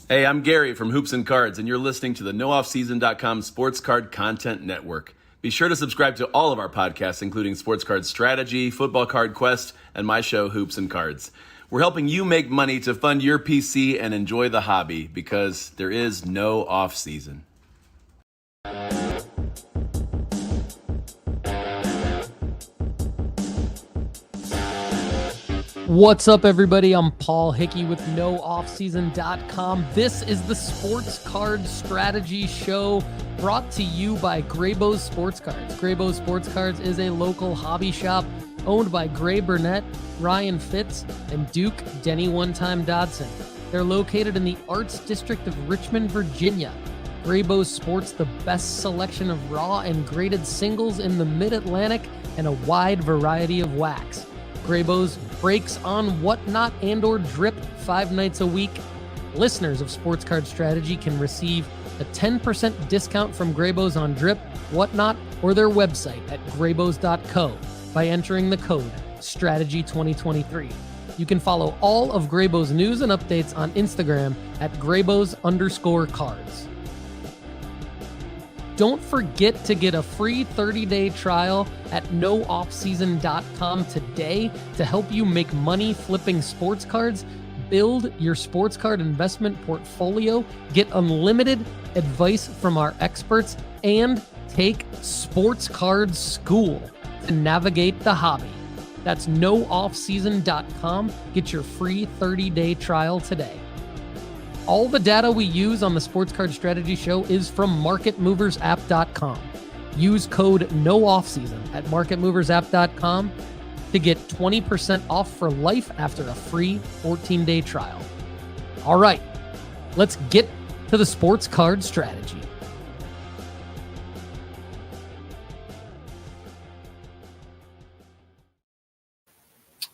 Hey, I'm Gary from Hoops and Cards, and you're listening to the NoOffSeason.com Sports Card Content Network. Be sure to subscribe to all of our podcasts, including Sports Card Strategy, Football Card Quest, and my show, Hoops and Cards. We're helping you make money to fund your PC and enjoy the hobby because there is no off-season. What's up, everybody? I'm Paul Hickey with NoOffSeason.com. This is the Sports Card Strategy Show brought to you by Graybo's Sports Cards. Graybo's Sports Cards is a local hobby shop owned by Gray Barnett, Ryan Fitz, and Duke Denny One-Time Dodson. They're located in the Arts District of Richmond, Virginia. Graybo's sports the best selection of raw and graded singles in the Mid-Atlantic and a wide variety of wax. Graybo's breaks on Whatnot and or Drip 5 nights a week. Listeners of Sports Card Strategy can receive a 10% discount from Graybo's on Drip, Whatnot, or their website at graybos.co by entering the code STRATEGY2023. You can follow all of Graybo's news and updates on Instagram at Graybos_cards. Don't forget to get a free 30-day trial at NoOffSeason.com today to help you make money flipping sports cards, build your sports card investment portfolio, get unlimited advice from our experts, and take Sports Card School to navigate the hobby. That's NoOffSeason.com. Get your free 30-day trial today. All the data we use on the Sports Card Strategy Show is from MarketMoversApp.com. Use code NOOFFSEASON at MarketMoversApp.com to get 20% off for life after a free 14-day trial. All right, let's get to the Sports Card Strategy.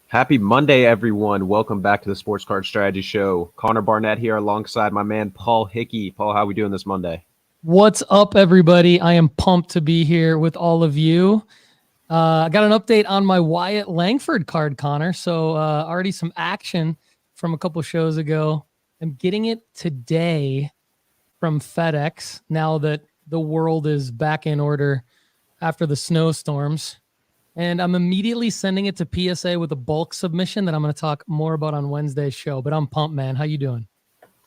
Happy Monday, everyone. Welcome back to the Sports Card Strategy Show. Connor Barnett here alongside my man, Paul Hickey. Paul, how are we doing this Monday? What's up, everybody? I am pumped to be here with all of you. I got an update on my Wyatt Langford card, Connor. So already some action from a couple shows ago. I'm getting it today from FedEx now that the world is back in order after the snowstorms. And I'm immediately sending it to PSA with a bulk submission that I'm going to talk more about on Wednesday's show. But I'm pumped, man. How you doing?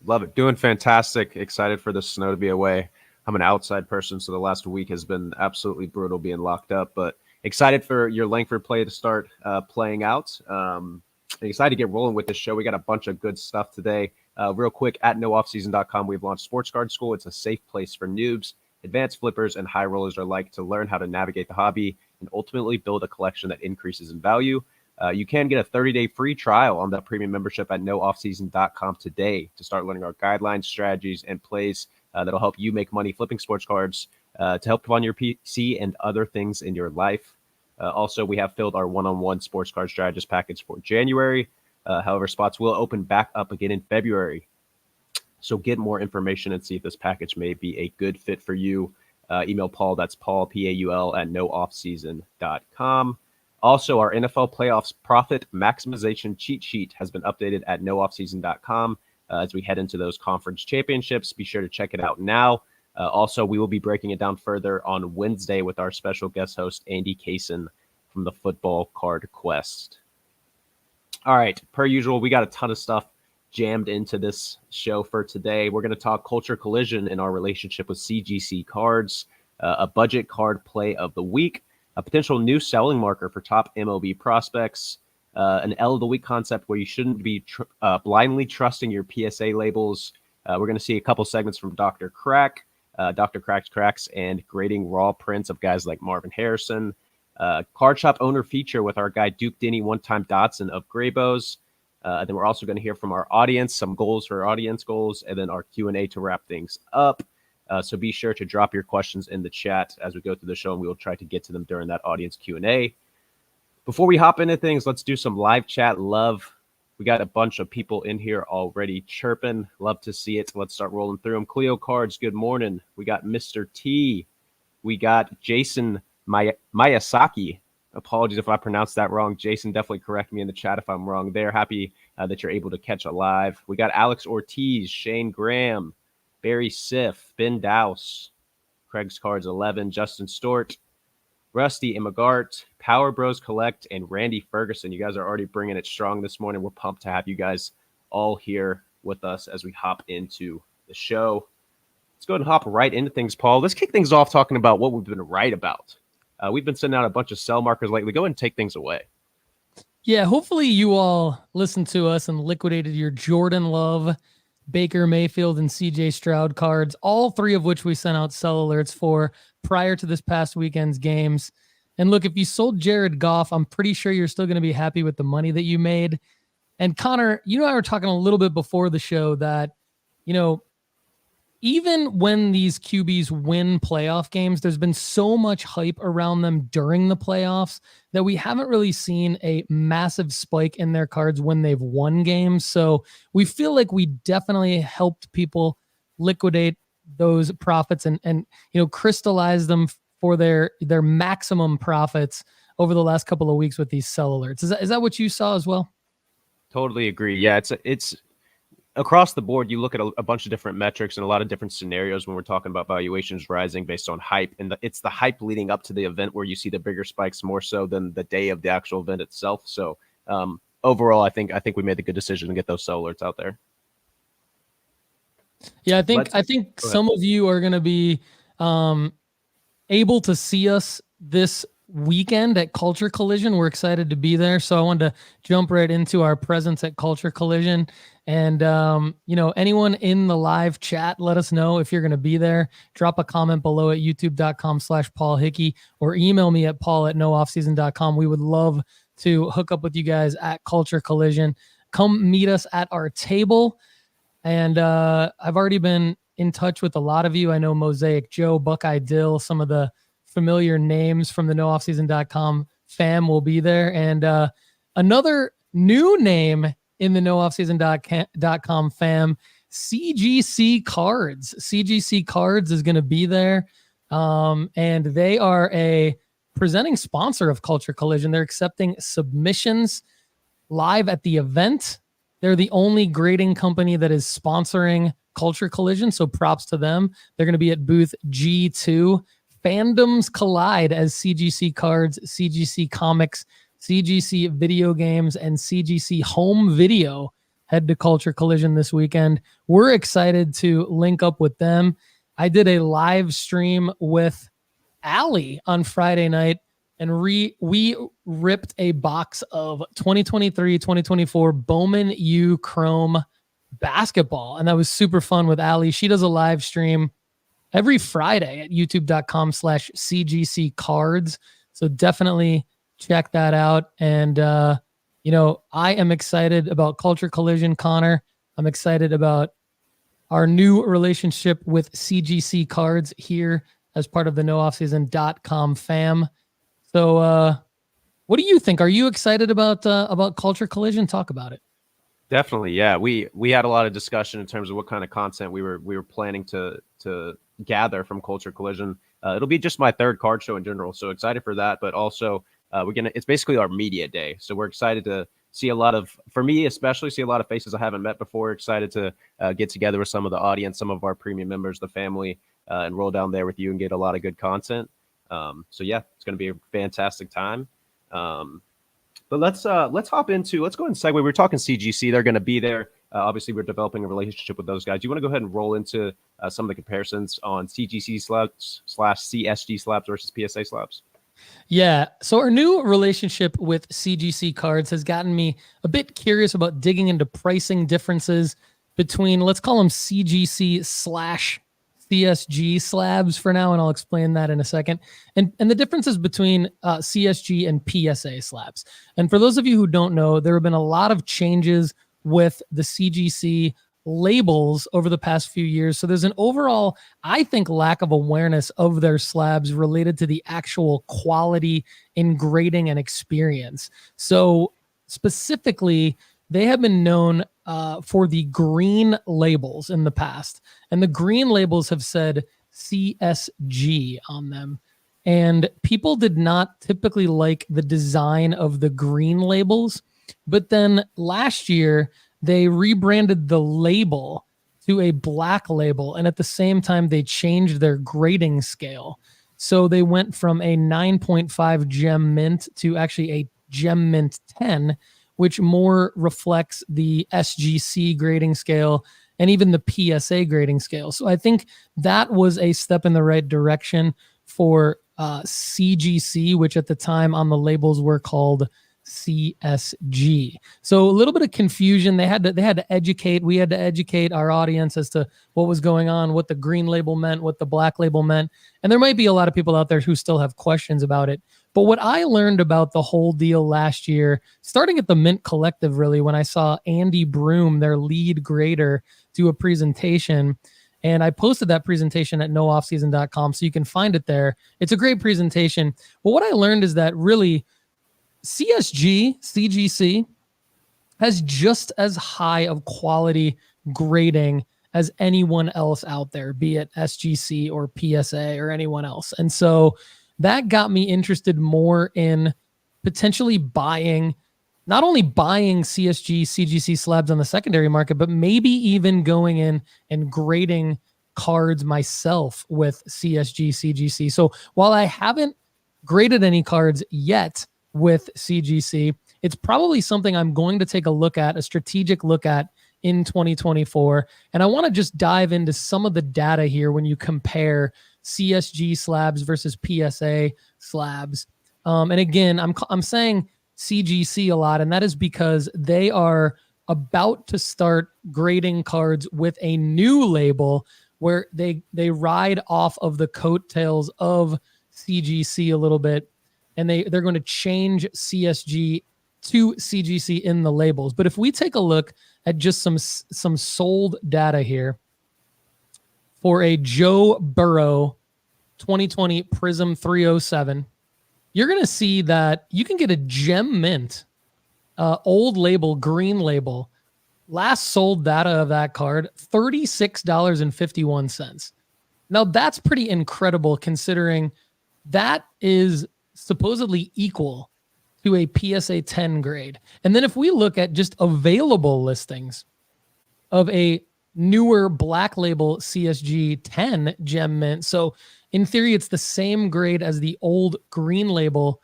Love it. Doing fantastic. Excited for the snow to be away. I'm an outside person, so the last week has been absolutely brutal being locked up. But excited for your Langford play to start playing out. Excited to get rolling with this show. We got a bunch of good stuff today. Real quick, at NoOffSeason.com, we've launched Sports Card School. It's a safe place for noobs, advanced flippers, and high rollers alike to learn how to navigate the hobby and ultimately build a collection that increases in value. You can get a 30-day free trial on that premium membership at NoOffSeason.com today to start learning our guidelines, strategies, and plays that'll help you make money flipping sports cards to help fund your PC and other things in your life. Also, we have filled our one-on-one sports card strategist package for January. However, spots will open back up again in February. So get more information and see if this package may be a good fit for you. Email Paul, that's Paul, P-A-U-L, at NoOffSeason.com. Also, our NFL playoffs profit maximization cheat sheet has been updated at NoOffSeason.com as we head into those conference championships. Be sure to check it out now. Also, we will be breaking it down further on Wednesday with our special guest host, Andy Kaysen from the Football Card Quest. All right, per usual, we got a ton of stuff jammed into this show for today. We're going to talk culture collision in our relationship with CGC cards, a budget card play of the week, a potential new selling marker for top MLB prospects, an L of the week concept where you shouldn't be blindly trusting your PSA labels. We're going to see a couple segments from Dr. Crack, Dr. Crack's Cracks, and grading raw prints of guys like Marvin Harrison. Card shop owner feature with our guy Duke Denny One-Time Dodson of Graybo's. Then we're also going to hear from our audience, some goals for audience goals, and then our Q&A to wrap things up. So be sure to drop your questions in the chat as we go through the show, and we will try to get to them during that audience Q&A. Before we hop into things, let's do some live chat love. We got a bunch of people in here already chirping. Love to see it. Let's start rolling through them. Cleo Cards, good morning. We got Mr. T. We got Jason Miyasaki. Apologies if I pronounced that wrong. Jason, definitely correct me in the chat if I'm wrong there. Happy that you're able to catch alive. We got Alex Ortiz, Shane Graham, Barry Siff, Ben Dowse, Craig's Cards 11, Justin Stort, Rusty Immagart, Power Bros Collect, and Randy Ferguson. You guys are already bringing it strong this morning. We're pumped to have you guys all here with us as we hop into the show. Let's go ahead and hop right into things, Paul. Let's kick things off talking about what we've been right about. We've been sending out a bunch of sell markers lately. Go ahead and take things away. Yeah, hopefully you all listened to us and liquidated your Jordan Love, Baker Mayfield, and CJ Stroud cards, all three of which we sent out sell alerts for prior to this past weekend's games. And look, if you sold Jared Goff, I'm pretty sure you're still going to be happy with the money that you made. And Connor, you and I were talking a little bit before the show that, even when these QBs win playoff games, there's been so much hype around them during the playoffs that we haven't really seen a massive spike in their cards when they've won games. So we feel like we definitely helped people liquidate those profits and crystallize them for their maximum profits over the last couple of weeks with these sell alerts. Is that what you saw as well? Totally agree. Yeah, it's across the board. You look at a bunch of different metrics and a lot of different scenarios when we're talking about valuations rising based on hype. And it's the hype leading up to the event where you see the bigger spikes more so than the day of the actual event itself. So overall, I think we made the good decision to get those sell alerts out there. Yeah, I think some of you are going to be able to see us this weekend at Culture Collision. We're excited to be there. So I wanted to jump right into our presence at Culture Collision. And, anyone in the live chat, let us know if you're going to be there. Drop a comment below at youtube.com/Paul Hickey or email me at paul@nooffseason.com. We would love to hook up with you guys at Culture Collision. Come meet us at our table. And I've already been in touch with a lot of you. I know Mosaic Joe, Buckeye Dill, some of the familiar names from the nooffseason.com fam will be there. And another new name in the nooffseason.com fam, CGC Cards. CGC Cards is going to be there. And they are a presenting sponsor of Culture Collision. They're accepting submissions live at the event. They're the only grading company that is sponsoring Culture Collision, so props to them. They're going to be at booth G2. Fandoms collide as CGC Cards, CGC Comics, CGC Video Games, and CGC Home Video head to Culture Collision this weekend. We're excited to link up with them. I did a live stream with Allie on Friday night, and we ripped a box of 2023-2024 Bowman U Chrome basketball, and that was super fun with Allie. She does a live stream every Friday at youtube.com/CGC Cards. So definitely check that out. And, I am excited about Culture Collision, Connor. I'm excited about our new relationship with CGC Cards here as part of the nooffseason.com fam. So what do you think? Are you excited about Culture Collision? Talk about it. Definitely. Yeah. We had a lot of discussion in terms of what kind of content we were planning to gather from Culture Collision. It'll be just my third card show in general. So excited for that, but also it's basically our media day. So we're excited to see for me, especially see a lot of faces I haven't met before. Excited to get together with some of the audience, some of our premium members, the family, and roll down there with you and get a lot of good content. So yeah, it's going to be a fantastic time. But let's go ahead and segue. We were talking CGC. They're going to be there. Obviously, we're developing a relationship with those guys. Do you want to go ahead and roll into some of the comparisons on CGC slabs/CSG slabs versus PSA slabs? Yeah. So our new relationship with CGC Cards has gotten me a bit curious about digging into pricing differences between, let's call them CGC/CSG slabs for now, and I'll explain that in a second. And the differences between CSG and PSA slabs. And for those of you who don't know, there have been a lot of changes with the CGC labels over the past few years. So there's an overall, I think, lack of awareness of their slabs related to the actual quality in grading and experience. So specifically, they have been known for the green labels in the past. And the green labels have said CSG on them. And people did not typically like the design of the green labels. But then last year, they rebranded the label to a black label. And at the same time, they changed their grading scale. So they went from a 9.5 gem mint to actually a gem mint 10, which more reflects the SGC grading scale and even the PSA grading scale. So I think that was a step in the right direction for CGC, which at the time on the labels were called CSG. So a little bit of confusion. They had to educate. We had to educate our audience as to what was going on, what the green label meant, what the black label meant. And there might be a lot of people out there who still have questions about it. But what I learned about the whole deal last year, starting at the Mint Collective, really, when I saw Andy Broom, their lead grader, do a presentation, and I posted that presentation at nooffseason.com, so you can find it there. It's a great presentation. But what I learned is that really CGC has just as high of quality grading as anyone else out there, be it SGC or PSA or anyone else. And so that got me interested more in potentially not only buying CSG, CGC slabs on the secondary market, but maybe even going in and grading cards myself with CSG, CGC. So while I haven't graded any cards yet with CGC, it's probably something I'm going to take a strategic look at in 2024. And I want to just dive into some of the data here when you compare CSG slabs versus PSA slabs. And again, I'm saying CGC a lot, and that is because they are about to start grading cards with a new label where they ride off of the coattails of CGC a little bit, and they're going to change CSG to CGC in the labels. But if we take a look at just some sold data here for a Joe Burrow 2020 Prism 307, you're going to see that you can get a gem mint, old label, green label. Last sold data of that card, $36.51. Now that's pretty incredible considering that is supposedly equal to a PSA 10 grade. And then if we look at just available listings of a newer black label CSG 10 gem mint, so in theory, it's the same grade as the old green label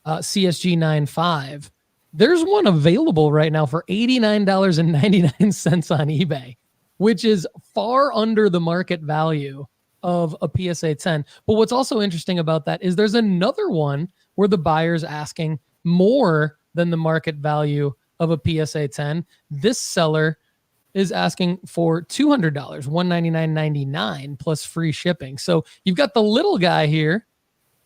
CSG 9.5. There's one available right now for $89.99 on eBay, which is far under the market value of a PSA 10. But what's also interesting about that is there's another one where the buyer's asking more than the market value of a PSA 10. This seller is asking for $200, $199.99 plus free shipping. So you've got the little guy here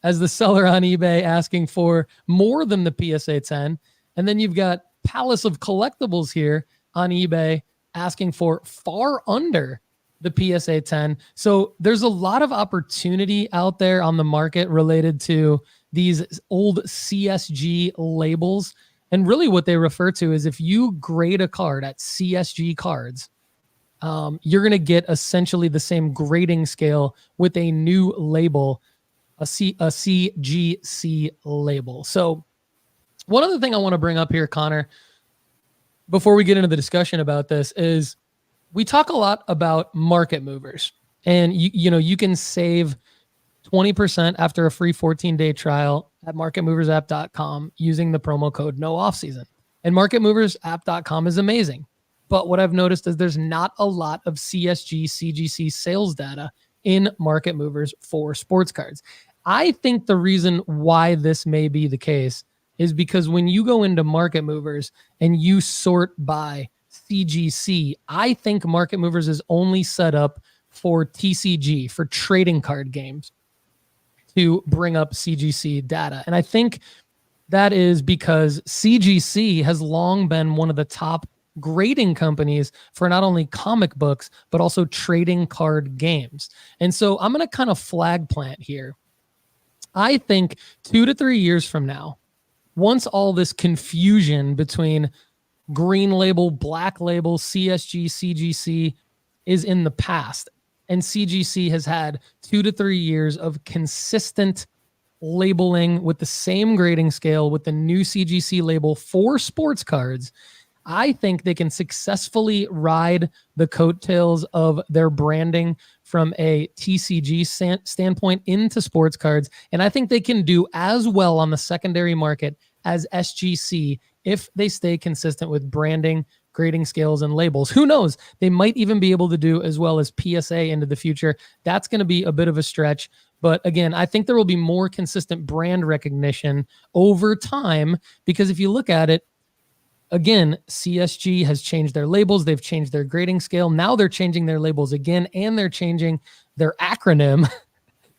as the seller on eBay asking for more than the PSA 10. And then you've got Palace of Collectibles here on eBay asking for far under the PSA 10. So there's a lot of opportunity out there on the market related to these old CSG labels. And really what they refer to is if you grade a card at CSG cards, you're going to get essentially the same grading scale with a new label, a CGC label. So one other thing I want to bring up here, Connor, before we get into the discussion about this is we talk a lot about market movers. And you can save 20% after a free 14-day trial at marketmoversapp.com using the promo code NOOFFSEASON. And marketmoversapp.com is amazing. But what I've noticed is there's not a lot of CSG, CGC sales data in Market Movers for sports cards. I think the reason why this may be the case is because when you go into Market Movers and you sort by CGC, I think Market Movers is only set up for TCG, for trading card games, to bring up CGC data. And I think that is because CGC has long been one of the top grading companies for not only comic books, but also trading card games. And so I'm going to kind of flag plant here. I think 2 to 3 years from now, once all this confusion between green label, black label, CSG, CGC is in the past, and CGC has had 2 to 3 years of consistent labeling with the same grading scale with the new CGC label for sports cards, I think they can successfully ride the coattails of their branding from a TCG standpoint into sports cards. And I think they can do as well on the secondary market as SGC if they stay consistent with branding, grading scales, and labels. Who knows? They might even be able to do as well as PSA into the future. That's going to be a bit of a stretch. But again, I think there will be more consistent brand recognition over time, because if you look at it, again, CSG has changed their labels. They've changed their grading scale. Now they're changing their labels again, and they're changing their acronym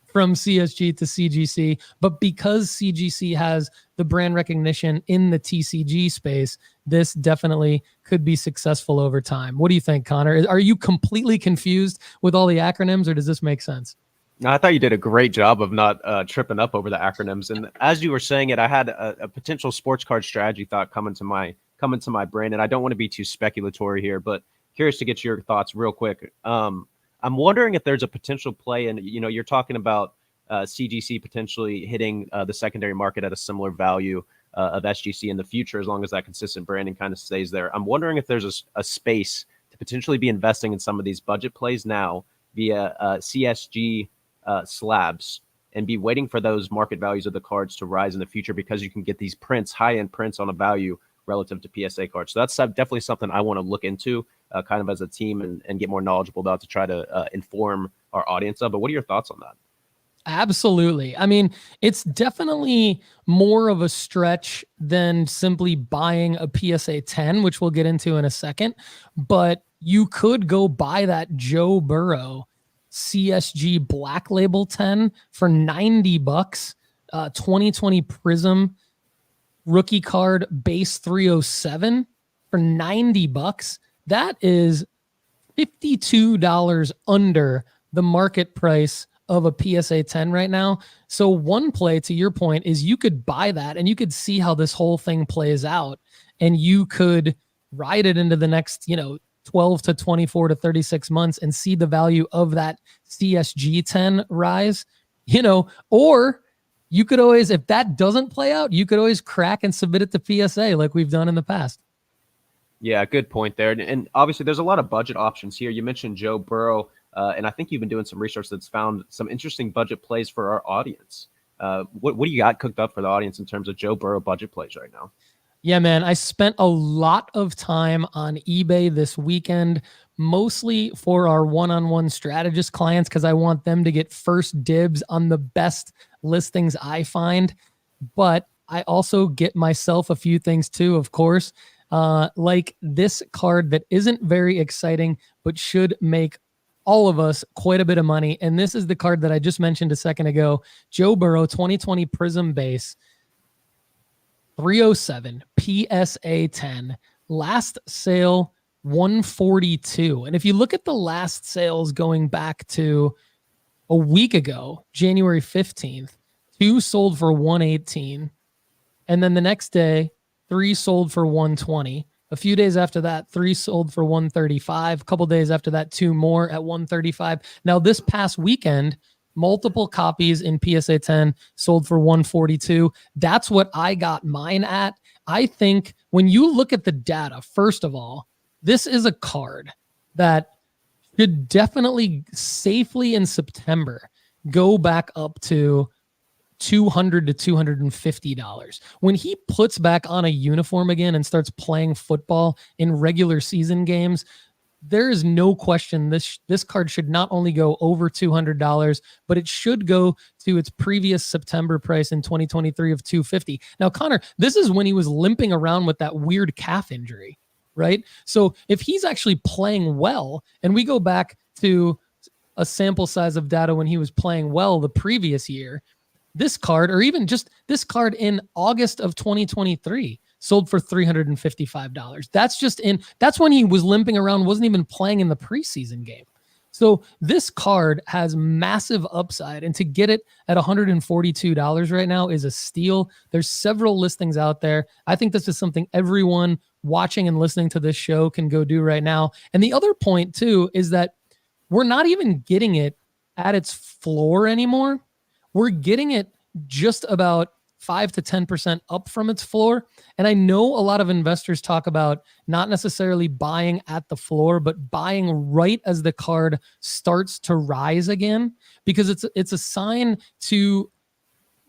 from CSG to CGC. But because CGC has the brand recognition in the TCG space, this definitely could be successful over time. What do you think, Connor? Are you completely confused with all the acronyms, or does this make sense? No, I thought you did a great job of not tripping up over the acronyms. And as you were saying it, I had a potential sports card strategy thought come into my brain. And I don't want to be too speculatory here, but curious to get your thoughts real quick. I'm wondering if there's a potential play, and you're talking about CGC potentially hitting the secondary market at a similar value of SGC in the future, as long as that consistent branding kind of stays there. I'm wondering if there's a space to potentially be investing in some of these budget plays now via CSG slabs, and be waiting for those market values of the cards to rise in the future, because you can get these prints, high-end prints on a value relative to PSA cards. So that's definitely something I want to look into kind of as a team and get more knowledgeable about, to try to inform our audience of. But what are your thoughts on that? Absolutely. I mean, it's definitely more of a stretch than simply buying a PSA 10, which we'll get into in a second. But you could go buy that Joe Burrow CSG Black Label 10 for $90, 2020 Prism rookie card base 307 for $90. That is $52 under the market price of a PSA 10 right now. So one play, to your point, is you could buy that and you could see how this whole thing plays out, and you could ride it into the next, 12 to 24 to 36 months and see the value of that CSG 10 rise, or you could always, if that doesn't play out, you could always crack and submit it to PSA like we've done in the past. Yeah, good point there. And obviously there's a lot of budget options here. You mentioned Joe Burrow, and I think you've been doing some research that's found some interesting budget plays for our audience. What do you got cooked up for the audience in terms of Joe Burrow budget plays right now? Yeah, man, I spent a lot of time on eBay this weekend, mostly for our one-on-one strategist clients, because I want them to get first dibs on the best listings I find. But I also get myself a few things too, of course, like this card that isn't very exciting, but should make all of us quite a bit of money. And this is the card that I just mentioned a second ago, Joe Burrow 2020 Prism base. 307 PSA 10, last sale 142. And if you look at the last sales going back to a week ago, January 15th, 2 sold for 118. And then the next day, 3 sold for 120. A few days after that, 3 sold for 135. A couple days after that, 2 more at 135. Now this past weekend, multiple copies in PSA 10 sold for 142. That's what I got mine at. I think when you look at the data, first of all, this is a card that should definitely safely in September go back up to $200 to $250. When he puts back on a uniform again and starts playing football in regular season games, there is no question this card should not only go over $200, but it should go to its previous September price in 2023 of $250. Now, Connor, this is when he was limping around with that weird calf injury, right? So if he's actually playing well, and we go back to a sample size of data when he was playing well the previous year, this card, or even just this card in August of 2023, sold for $355. That's when he was limping around, wasn't even playing in the preseason game. So this card has massive upside, and to get it at $142 right now is a steal. There's several listings out there. I think this is something everyone watching and listening to this show can go do right now. And the other point too is that we're not even getting it at its floor anymore. We're getting it just about 5 to 10% up from its floor. And I know a lot of investors talk about not necessarily buying at the floor, but buying right as the card starts to rise again, because it's a sign to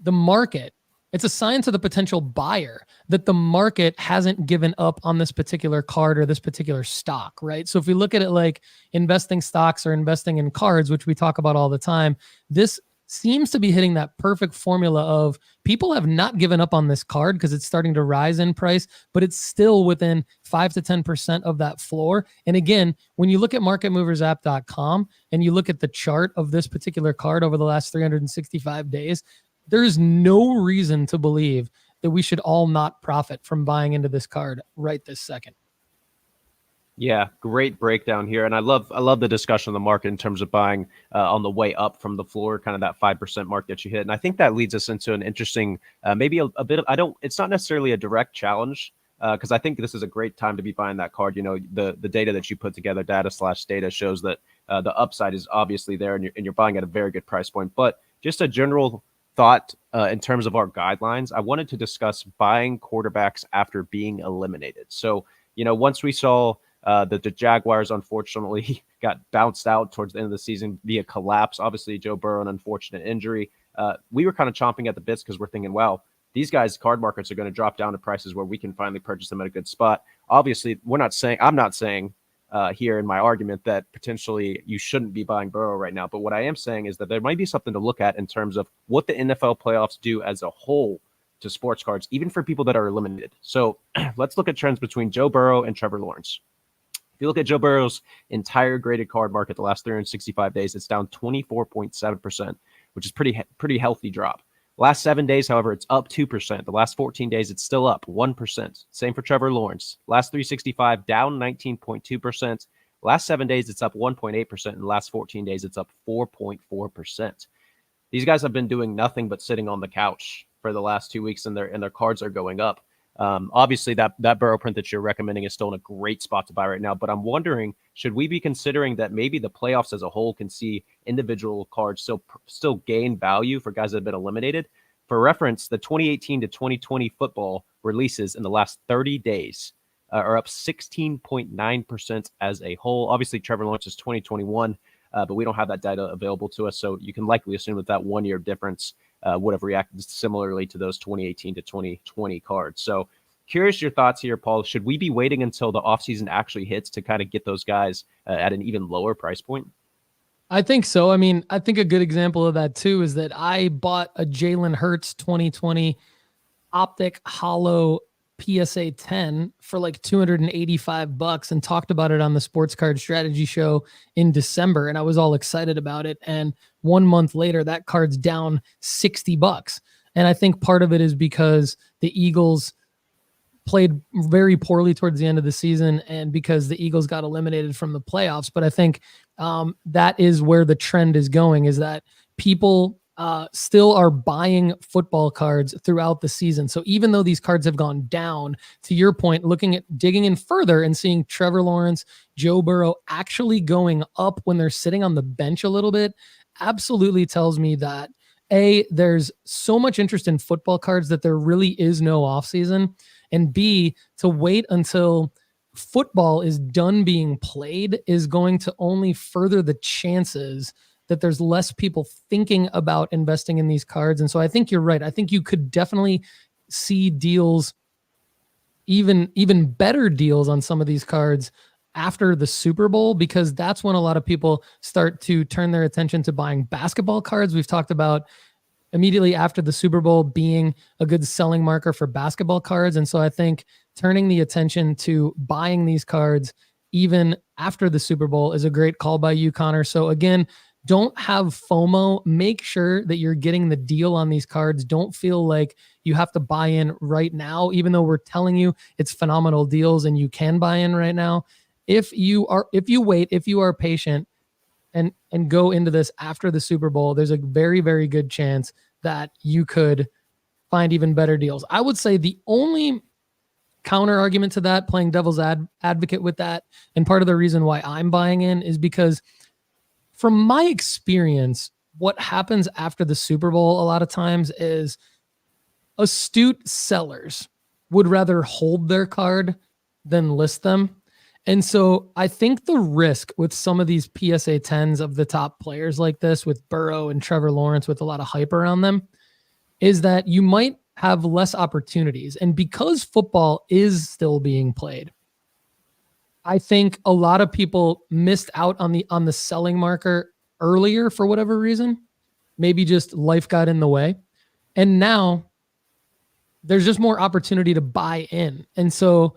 the market. It's a sign to the potential buyer that the market hasn't given up on this particular card or this particular stock, right? So if we look at it like investing stocks or investing in cards, which we talk about all the time, this seems to be hitting that perfect formula of people have not given up on this card because it's starting to rise in price, but it's still within 5 to 10% of that floor. And again, when you look at marketmoversapp.com and you look at the chart of this particular card over the last 365 days, there's no reason to believe that we should all not profit from buying into this card right this second. Yeah, great breakdown here, and I love the discussion of the market in terms of buying on the way up from the floor, kind of that 5% mark that you hit, and I think that leads us into an interesting, maybe a bit of it's not necessarily a direct challenge because I think this is a great time to be buying that card. You know, the data that you put together, data/data, shows that the upside is obviously there, and you're buying at a very good price point. But just a general thought in terms of our guidelines, I wanted to discuss buying quarterbacks after being eliminated. So, you know, once we saw that the Jaguars unfortunately got bounced out towards the end of the season via collapse. Obviously, Joe Burrow, an unfortunate injury. We were kind of chomping at the bits because we're thinking, well, these guys' card markets are going to drop down to prices where we can finally purchase them at a good spot. Obviously, I'm not saying here in my argument that potentially you shouldn't be buying Burrow right now. But what I am saying is that there might be something to look at in terms of what the NFL playoffs do as a whole to sports cards, even for people that are eliminated. So let's look at trends between Joe Burrow and Trevor Lawrence. If you look at Joe Burrow's entire graded card market the last 365 days, it's down 24.7%, which is pretty healthy drop. Last 7 days, however, it's up 2%. The last 14 days, it's still up 1%. Same for Trevor Lawrence. Last 365, down 19.2%. Last 7 days, it's up 1.8%. And the last 14 days, it's up 4.4%. These guys have been doing nothing but sitting on the couch for the last 2 weeks, and their cards are going up. Obviously, that Burrow print that you're recommending is still in a great spot to buy right now. But I'm wondering, should we be considering that maybe the playoffs as a whole can see individual cards still gain value for guys that have been eliminated? For reference, the 2018 to 2020 football releases in the last 30 days are up 16.9% as a whole. Obviously, Trevor Lawrence is 2021, but we don't have that data available to us. So you can likely assume that 1 year difference would have reacted similarly to those 2018 to 2020 cards. So curious your thoughts here, Paul. Should we be waiting until the offseason actually hits to kind of get those guys at an even lower price point? I think so. I mean, I think a good example of that too is that I bought a Jalen Hurts 2020 Optic Hollow PSA 10 for like $285 and talked about it on the Sports Card Strategy show in December. And I was all excited about it. And 1 month later, that card's down $60. And I think part of it is because the Eagles played very poorly towards the end of the season and because the Eagles got eliminated from the playoffs. But I think that is where the trend is going, is that people still are buying football cards throughout the season. So even though these cards have gone down, to your point, digging in further and seeing Trevor Lawrence, Joe Burrow actually going up when they're sitting on the bench a little bit, absolutely tells me that A, there's so much interest in football cards that there really is no offseason, and B, to wait until football is done being played is going to only further the chances that there's less people thinking about investing in these cards. And so I think you're right. I think you could definitely see deals, even better deals on some of these cards after the Super Bowl, because that's when a lot of people start to turn their attention to buying basketball cards. We've talked about immediately after the Super Bowl being a good selling marker for basketball cards. And so I think turning the attention to buying these cards even after the Super Bowl is a great call by you, Connor. So again, don't have FOMO. Make sure that you're getting the deal on these cards. Don't feel like you have to buy in right now, even though we're telling you it's phenomenal deals and you can buy in right now. If you wait, if you are patient and go into this after the Super Bowl, there's a very, very good chance that you could find even better deals. I would say the only counter argument to that, playing devil's advocate with that, and part of the reason why I'm buying in is because from my experience, what happens after the Super Bowl a lot of times is astute sellers would rather hold their card than list them. And so I think the risk with some of these PSA 10s of the top players like this, with Burrow and Trevor Lawrence with a lot of hype around them, is that you might have less opportunities. And because football is still being played, I think a lot of people missed out on the selling marker earlier for whatever reason. Maybe just life got in the way. And now there's just more opportunity to buy in. And so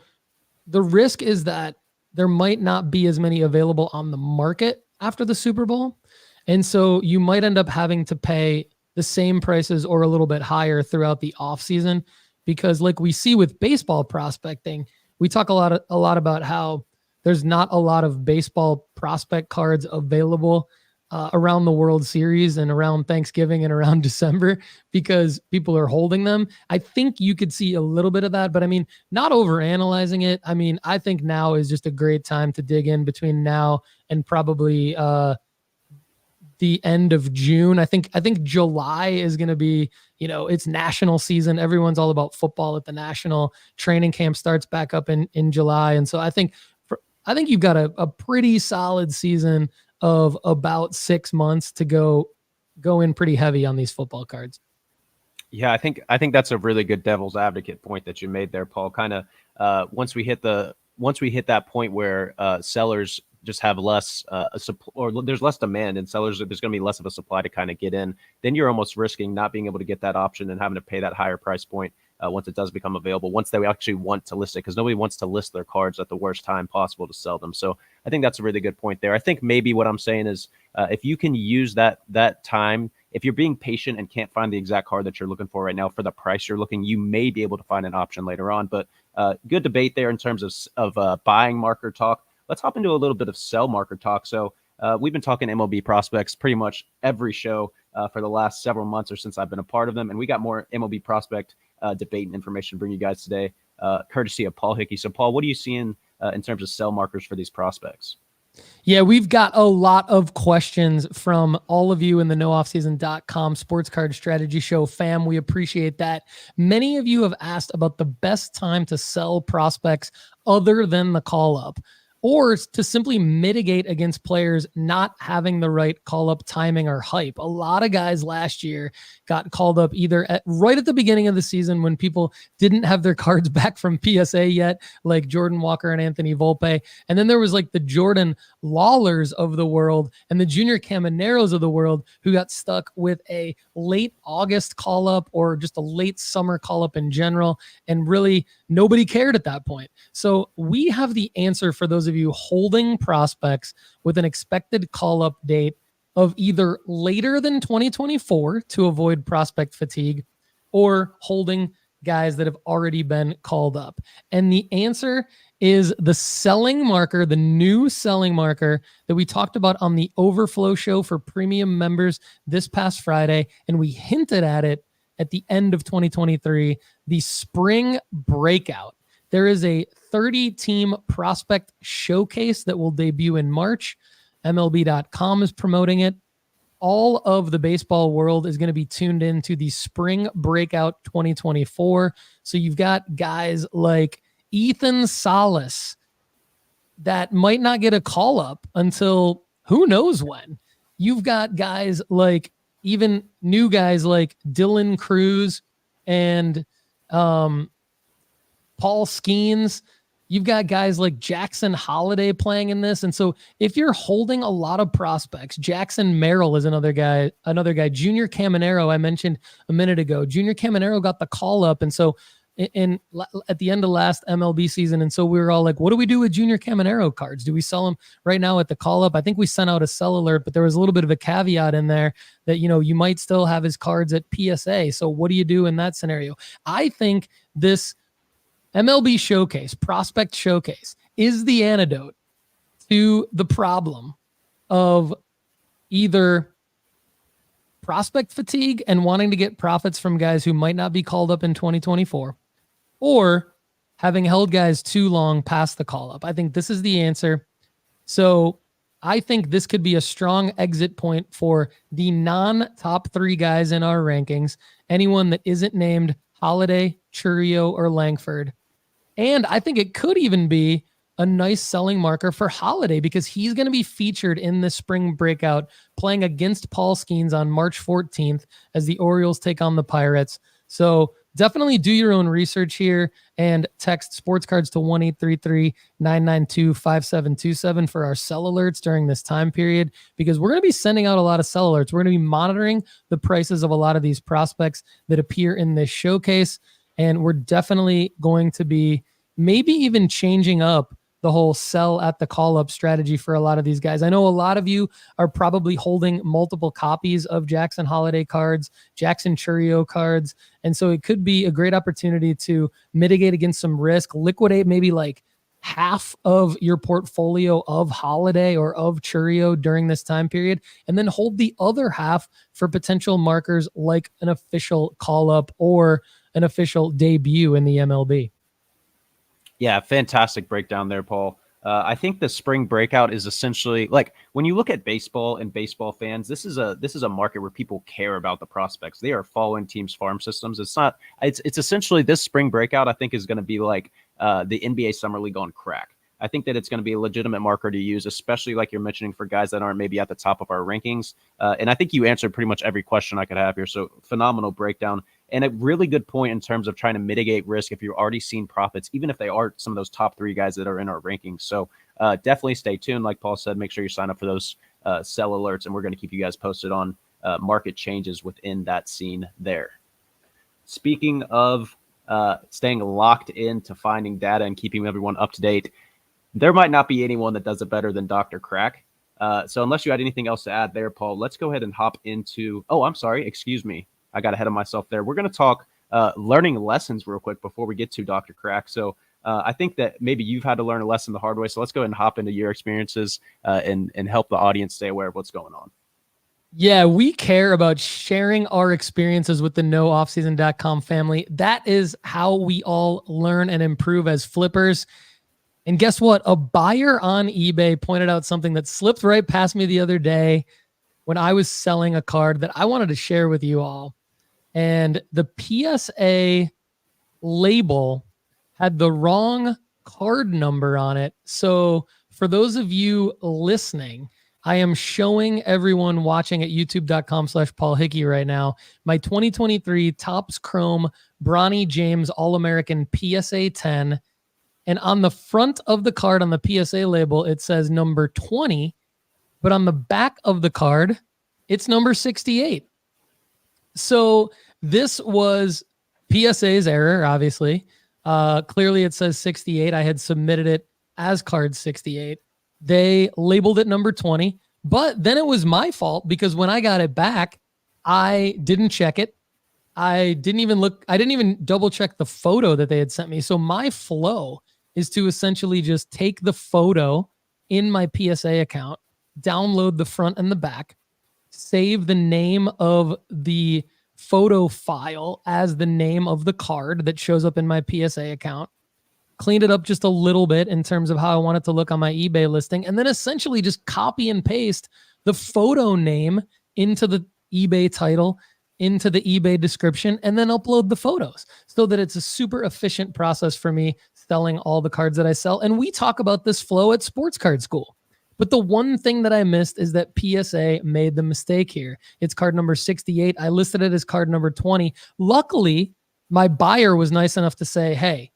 the risk is that there might not be as many available on the market after the Super Bowl. And so you might end up having to pay the same prices or a little bit higher throughout the offseason, because like we see with baseball prospecting, we talk a lot about how there's not a lot of baseball prospect cards available around the World Series and around Thanksgiving and around December because people are holding them. I think you could see a little bit of that, but I mean, not overanalyzing it. I mean, I think now is just a great time to dig in between now and probably the end of June. I think July is going to be, it's national season. Everyone's all about football at the national. Training camp starts back up in July. And so I think you've got a pretty solid season of about 6 months to go in pretty heavy on these football cards. Yeah, I think that's a really good devil's advocate point that you made there, Paul. Kind of once we hit that point where sellers just have less or there's less demand and sellers, there's going to be less of a supply to kind of get in, then you're almost risking not being able to get that option and having to pay that higher price point once it does become available, once they actually want to list it, because nobody wants to list their cards at the worst time possible to sell them. So I think that's a really good point there. I think maybe what I'm saying is if you can use that time, if you're being patient and can't find the exact card that you're looking for right now for the price you're looking, you may be able to find an option later on. But good debate there in terms of buying marker talk. Let's hop into a little bit of sell marker talk. So we've been talking MLB prospects pretty much every show for the last several months or since I've been a part of them. And we got more MLB prospect debate and information to bring you guys today, courtesy of Paul Hickey. So Paul, what are you seeing in terms of sell markers for these prospects? Yeah, we've got a lot of questions from all of you in the nooffseason.com sports card strategy show fam. We appreciate that. Many of you have asked about the best time to sell prospects other than the call up, or to simply mitigate against players not having the right call-up timing or hype. A lot of guys last year got called up either right at the beginning of the season when people didn't have their cards back from PSA yet, like Jordan Walker and Anthony Volpe. And then there was like the Jordan Lawlers of the world and the Junior Camaneros of the world who got stuck with a late August call-up or just a late summer call-up in general. And really, nobody cared at that point. So we have the answer for those of you holding prospects with an expected call-up date of either later than 2024 to avoid prospect fatigue, or holding guys that have already been called up. And the answer is the selling marker, the new selling marker that we talked about on the Overflow show for premium members this past Friday, and we hinted at it at the end of 2023, the Spring Breakout. There is a 30-team prospect showcase that will debut in March. MLB.com is promoting it. All of the baseball world is going to be tuned into the Spring Breakout 2024. So you've got guys like Ethan Salas that might not get a call-up until who knows when. You've got guys like, even new guys like Dylan Cruz and Paul Skeens. You've got guys like Jackson Holiday playing in this. And so if you're holding a lot of prospects, Jackson Merrill is another guy, Junior Caminero, I mentioned a minute ago. Junior Caminero got the call up. And so at the end of last MLB season. And so we were all like, what do we do with Junior Caminero cards? Do we sell them right now at the call up? I think we sent out a sell alert, but there was a little bit of a caveat in there that, you might still have his cards at PSA. So what do you do in that scenario? I think this MLB showcase, prospect showcase, is the antidote to the problem of either prospect fatigue and wanting to get profits from guys who might not be called up in 2024, or having held guys too long past the call up. I think this is the answer. So I think this could be a strong exit point for the non-top 3 guys in our rankings, anyone that isn't named Holiday, Churio, or Langford. And I think it could even be a nice selling marker for Holiday because he's going to be featured in the spring breakout playing against Paul Skeens on March 14th as the Orioles take on the Pirates. So definitely do your own research here and text sports cards to 1-833-992-5727 for our sell alerts during this time period, because we're going to be sending out a lot of sell alerts. We're going to be monitoring the prices of a lot of these prospects that appear in this showcase. And we're definitely going to be maybe even changing up the whole sell at the call-up strategy for a lot of these guys. I know a lot of you are probably holding multiple copies of Jackson Holiday cards, Jackson Churio cards, and so it could be a great opportunity to mitigate against some risk, liquidate maybe like half of your portfolio of Holiday or of Churio during this time period, and then hold the other half for potential markers like an official call-up or an official debut in the MLB. Yeah, fantastic breakdown there, Paul. I think the spring breakout is essentially like when you look at baseball and baseball fans, this is a market where people care about the prospects. They are following teams' farm systems. It's essentially this spring breakout, I think, is going to be like the NBA Summer League on crack. I think that it's going to be a legitimate marker to use, especially like you're mentioning for guys that aren't maybe at the top of our rankings. And I think you answered pretty much every question I could have here. So phenomenal breakdown and a really good point in terms of trying to mitigate risk if you're already seeing profits, even if they are some of those top 3 guys that are in our rankings. So definitely stay tuned. Like Paul said, make sure you sign up for those sell alerts, and we're going to keep you guys posted on market changes within that scene there. Speaking of staying locked into finding data and keeping everyone up to date, there might not be anyone that does it better than Dr. Crack. So unless you had anything else to add there, Paul, let's go ahead and hop into, I'm sorry, excuse me. I got ahead of myself there. We're going to talk learning lessons real quick before we get to Dr. Crack. So I think that maybe you've had to learn a lesson the hard way. So let's go ahead and hop into your experiences and help the audience stay aware of what's going on. Yeah, we care about sharing our experiences with the NoOffseason.com family. That is how we all learn and improve as flippers. And guess what? A buyer on eBay pointed out something that slipped right past me the other day when I was selling a card that I wanted to share with you all. And the PSA label had the wrong card number on it. So for those of you listening, I am showing everyone watching at youtube.com/Paul Hickey right now my 2023 Topps Chrome Bronny James All-American PSA 10. And on the front of the card on the PSA label, it says number 20, but on the back of the card, it's number 68. So this was PSA's error, obviously. Clearly it says 68. I had submitted it as card 68. They labeled it number 20, but then it was my fault because when I got it back, I didn't check it. I didn't even double check the photo that they had sent me. So my flow is to essentially just take the photo in my PSA account, download the front and the back, save the name of the photo file as the name of the card that shows up in my PSA account, cleaned it up just a little bit in terms of how I want it to look on my eBay listing, and then essentially just copy and paste the photo name into the eBay title, into the eBay description, and then upload the photos so that it's a super efficient process for me selling all the cards that I sell. And we talk about this flow at Sports Card School. But the one thing that I missed is that PSA made the mistake here. It's card number 68. I listed it as card number 20. Luckily, my buyer was nice enough to say, hey,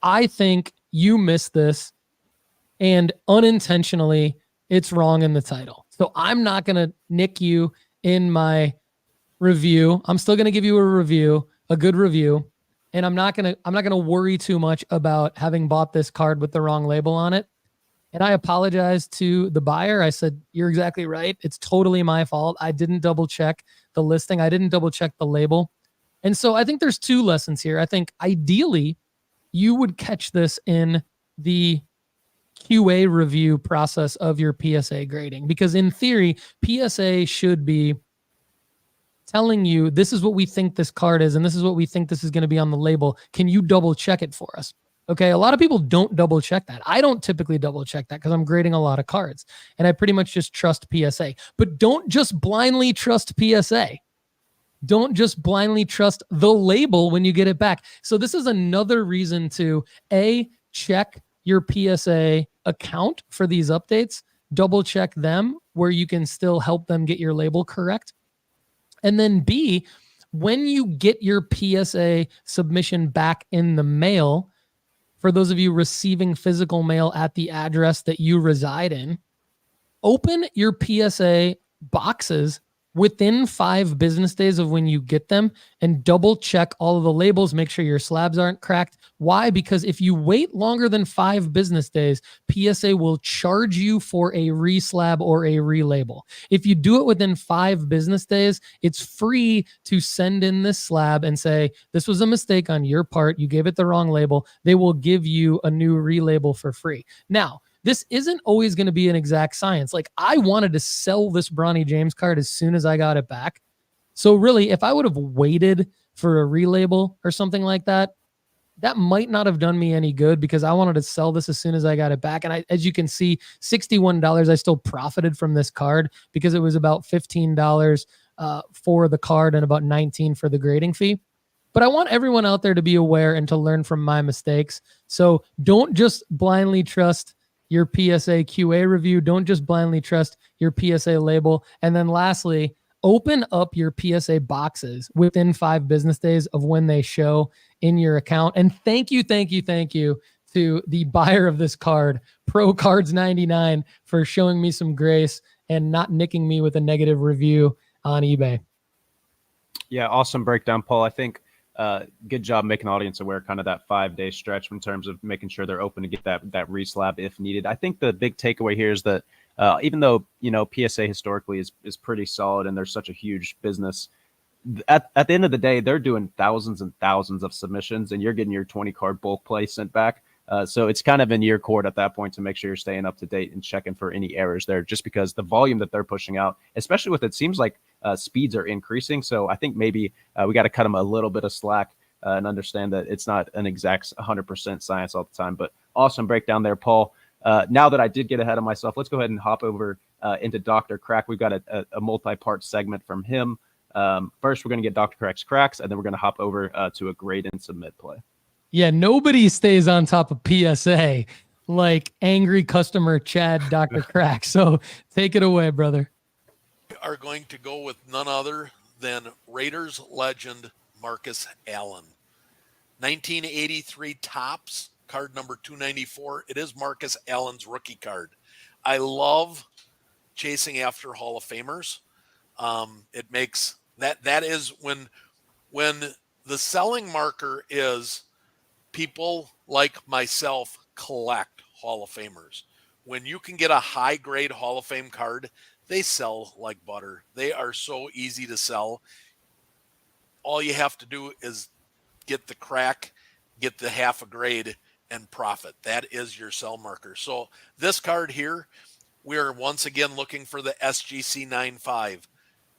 I think you missed this, and unintentionally, it's wrong in the title. So I'm not going to nick you in my review. I'm still going to give you a review, a good review, and I'm not going to worry too much about having bought this card with the wrong label on it. And I apologized to the buyer. I said, you're exactly right. It's totally my fault. I didn't double check the listing. I didn't double check the label. And so I think there's 2 lessons here. I think ideally you would catch this in the QA review process of your PSA grading, because in theory, PSA should be telling you, this is what we think this card is, and this is what we think this is going to be on the label. Can you double check it for us? Okay, a lot of people don't double check that. I don't typically double check that because I'm grading a lot of cards and I pretty much just trust PSA. But don't just blindly trust PSA. Don't just blindly trust the label when you get it back. So this is another reason to check your PSA account for these updates, double check them where you can still help them get your label correct. And then B, when you get your PSA submission back in the mail, for those of you receiving physical mail at the address that you reside in, open your PSA boxes within 5 business days of when you get them and double check all of the labels. Make sure your slabs aren't cracked. Why? Because if you wait longer than 5 business days, PSA will charge you for a reslab or a relabel. If you do it within 5 business days, it's free to send in this slab and say, this was a mistake on your part. You gave it the wrong label. They will give you a new relabel for free. Now, this isn't always going to be an exact science. Like, I wanted to sell this Bronny James card as soon as I got it back. So really, if I would have waited for a relabel or something like that, that might not have done me any good because I wanted to sell this as soon as I got it back. And as you can see, $61, I still profited from this card because it was about $15 for the card and about $19 for the grading fee. But I want everyone out there to be aware and to learn from my mistakes. So don't just blindly trust your PSA QA review. Don't just blindly trust your PSA label. And then lastly, open up your PSA boxes within 5 business days of when they show in your account. And thank you to the buyer of this card, Pro Cards 99, for showing me some grace and not nicking me with a negative review on eBay. Yeah, awesome breakdown, Paul. I think good job making the audience aware kind of that 5-day stretch in terms of making sure they're open to get that reslab if needed. I think the big takeaway here is that even though, PSA historically is pretty solid and there's such a huge business, at the end of the day, they're doing thousands and thousands of submissions and you're getting your 20 card bulk play sent back. So it's kind of in your court at that point to make sure you're staying up to date and checking for any errors there, just because the volume that they're pushing out, especially with it seems like speeds are increasing. So I think maybe we got to cut them a little bit of slack and understand that it's not an exact 100% science all the time. But awesome breakdown there, Paul. Now that I did get ahead of myself, let's go ahead and hop over into Dr. Crack. We've got a multi-part segment from him. First, we're going to get Dr. Crack's cracks, and then we're going to hop over to a grade and submit play. Yeah, nobody stays on top of PSA like angry customer Chad Dr. Crack. So take it away, brother. Are going to go with none other than Raiders legend Marcus Allen. 1983 Topps, card number 294. It is Marcus Allen's rookie card. I love chasing after Hall of Famers. It makes that is when the selling marker is people like myself collect Hall of Famers. When you can get a high grade Hall of Fame card, they sell like butter. They are so easy to sell. All you have to do is get the crack, get the half a grade, and profit. That is your sell marker. So this card here, we are once again looking for the SGC 95.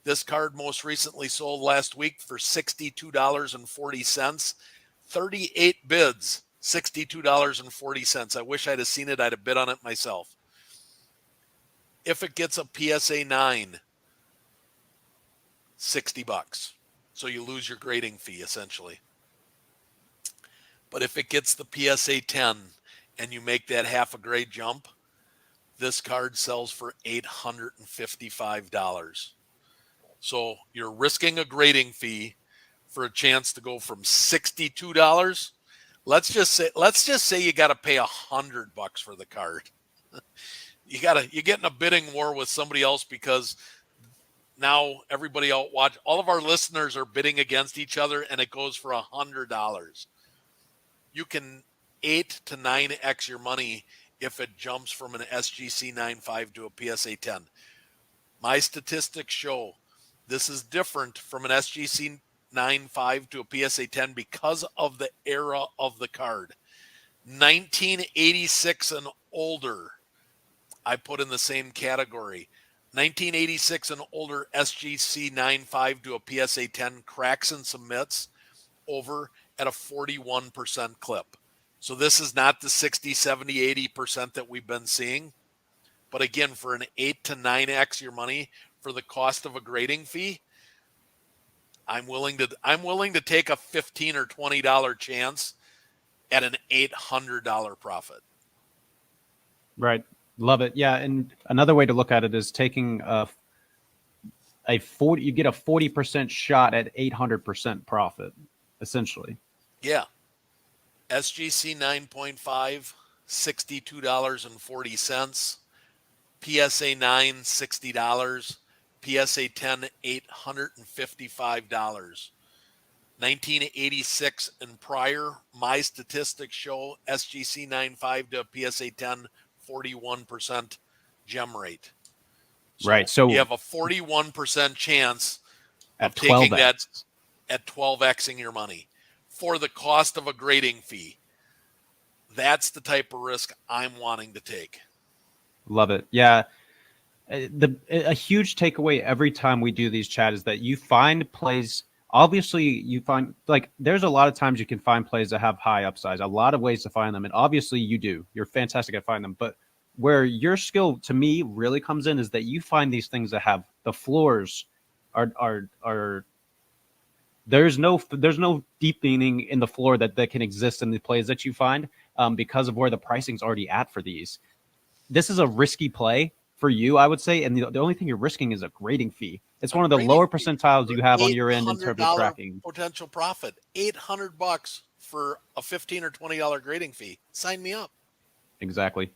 This card most recently sold last week for $62.40. 38 bids, $62.40. I wish I'd have seen it. I'd have bid on it myself. If it gets a PSA 9, $60. So you lose your grading fee essentially. But if it gets the PSA 10 and you make that half a grade jump, this card sells for $855. So you're risking a grading fee for a chance to go from $62. Let's just say you got to pay $100 for the card. You're getting a bidding war with somebody else because now everybody all of our listeners are bidding against each other and it goes for $100. You can 8 to 9x your money if it jumps from an SGC 95 to a PSA 10. My statistics show this is different from an SGC 95 to a PSA 10 because of the era of the card. 1986 and older, I put in the same category. 1986 and older SGC 95 to a PSA 10 cracks and submits over at a 41% clip. So this is not the 60, 70, 80% that we've been seeing. But again, for an 8 to 9x your money for the cost of a grading fee, I'm willing to take a $15 or $20 chance at an $800 profit. Right. Love it. Yeah. And another way to look at it is taking you get a 40% shot at 800% profit, essentially. Yeah. SGC 9.5, $62.40. PSA 9, $60. PSA 10, $855. 1986 and prior, my statistics show SGC 9.5 to PSA 10, 41% gem rate. Right. So you have a 41% chance at of taking 12x. that at 12xing your money for the cost of a grading fee. That's the type of risk I'm wanting to take. Love it. Yeah. A huge takeaway every time we do these chat is that you find plays. Obviously, you find like there's a lot of times you can find plays that have high upsides, a lot of ways to find them. And obviously you do. You're fantastic at finding them. But where your skill to me really comes in is that you find these things that have the floors are there's no deepening in the floor that can exist in the plays that you find because of where the pricing's already at for these. This is a risky play for you, I would say, and the only thing you're risking is a grading fee. It's one of the lower percentiles you have on your end in terms of tracking. Potential profit, $800 for a $15 or $20 grading fee. Sign me up. Exactly.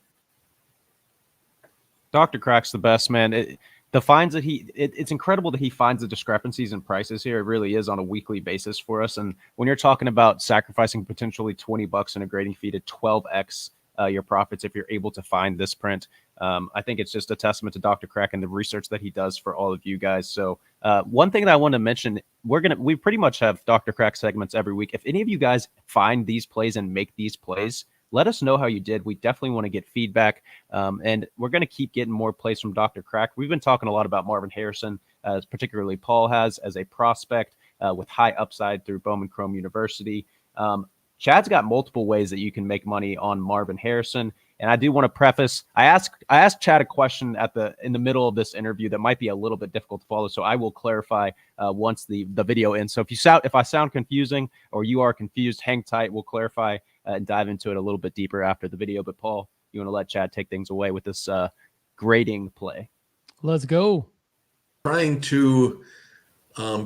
Dr. Crack's the best, man. It's incredible that he finds the discrepancies in prices here. It really is on a weekly basis for us. And when you're talking about sacrificing potentially $20 in a grading fee to 12x your profits if you're able to find this print, I think it's just a testament to Dr. Crack and the research that he does for all of you guys. So one thing that I want to mention, we pretty much have Dr. Crack segments every week. If any of you guys find these plays and make these plays, let us know how you did. We definitely want to get feedback. And we're going to keep getting more plays from Dr. Crack. We've been talking a lot about Marvin Harrison, as particularly Paul has, as a prospect with high upside through Bowman Chrome University. Chad's got multiple ways that you can make money on Marvin Harrison. And I do want to preface, I asked Chad a question in the middle of this interview that might be a little bit difficult to follow. So I will clarify once the video ends. So if I sound confusing or you are confused, hang tight. We'll clarify and dive into it a little bit deeper after the video. But Paul, you want to let Chad take things away with this grading play? Let's go. Trying to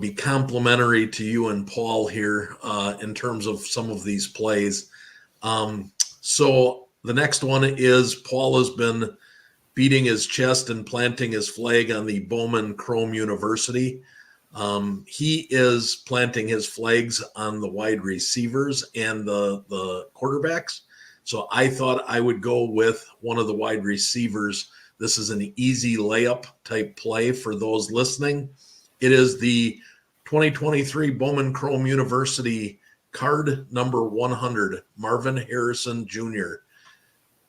be complimentary to you and Paul here in terms of some of these plays. So the next one is Paul has been beating his chest and planting his flag on the Bowman Chrome University. He is planting his flags on the wide receivers and the quarterbacks. So I thought I would go with one of the wide receivers. This is an easy layup type play for those listening. It is the 2023 Bowman Chrome University card number 100, Marvin Harrison Jr.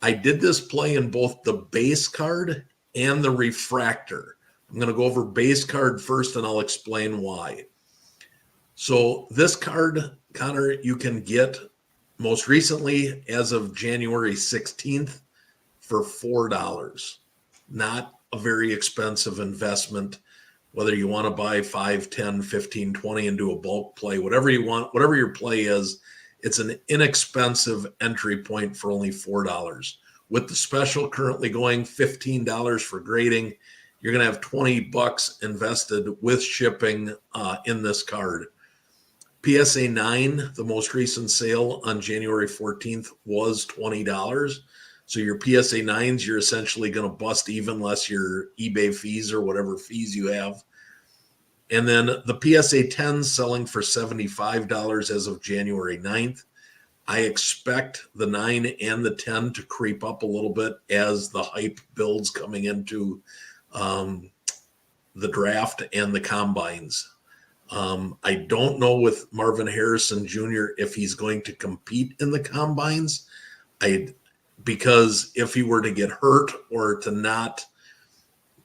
I did this play in both the base card and the refractor. I'm going to go over base card first, and I'll explain why. So this card, Connor, you can get most recently as of January 16th for $4. Not a very expensive investment. Whether you want to buy 5, 10, 15, 20 and do a bulk play, whatever you want, whatever your play is, it's an inexpensive entry point for only $4. With the special currently going $15 for grading, you're going to have $20 invested with shipping in this card. PSA 9, the most recent sale on January 14th was $20. So your PSA 9s, you're essentially going to bust even less your eBay fees or whatever fees you have. And then the PSA 10s selling for $75 as of January 9th. I expect the 9 and the 10 to creep up a little bit as the hype builds coming into the draft and the combines. I don't know with Marvin Harrison Jr. if he's going to compete in the combines. Because if he were to get hurt or to not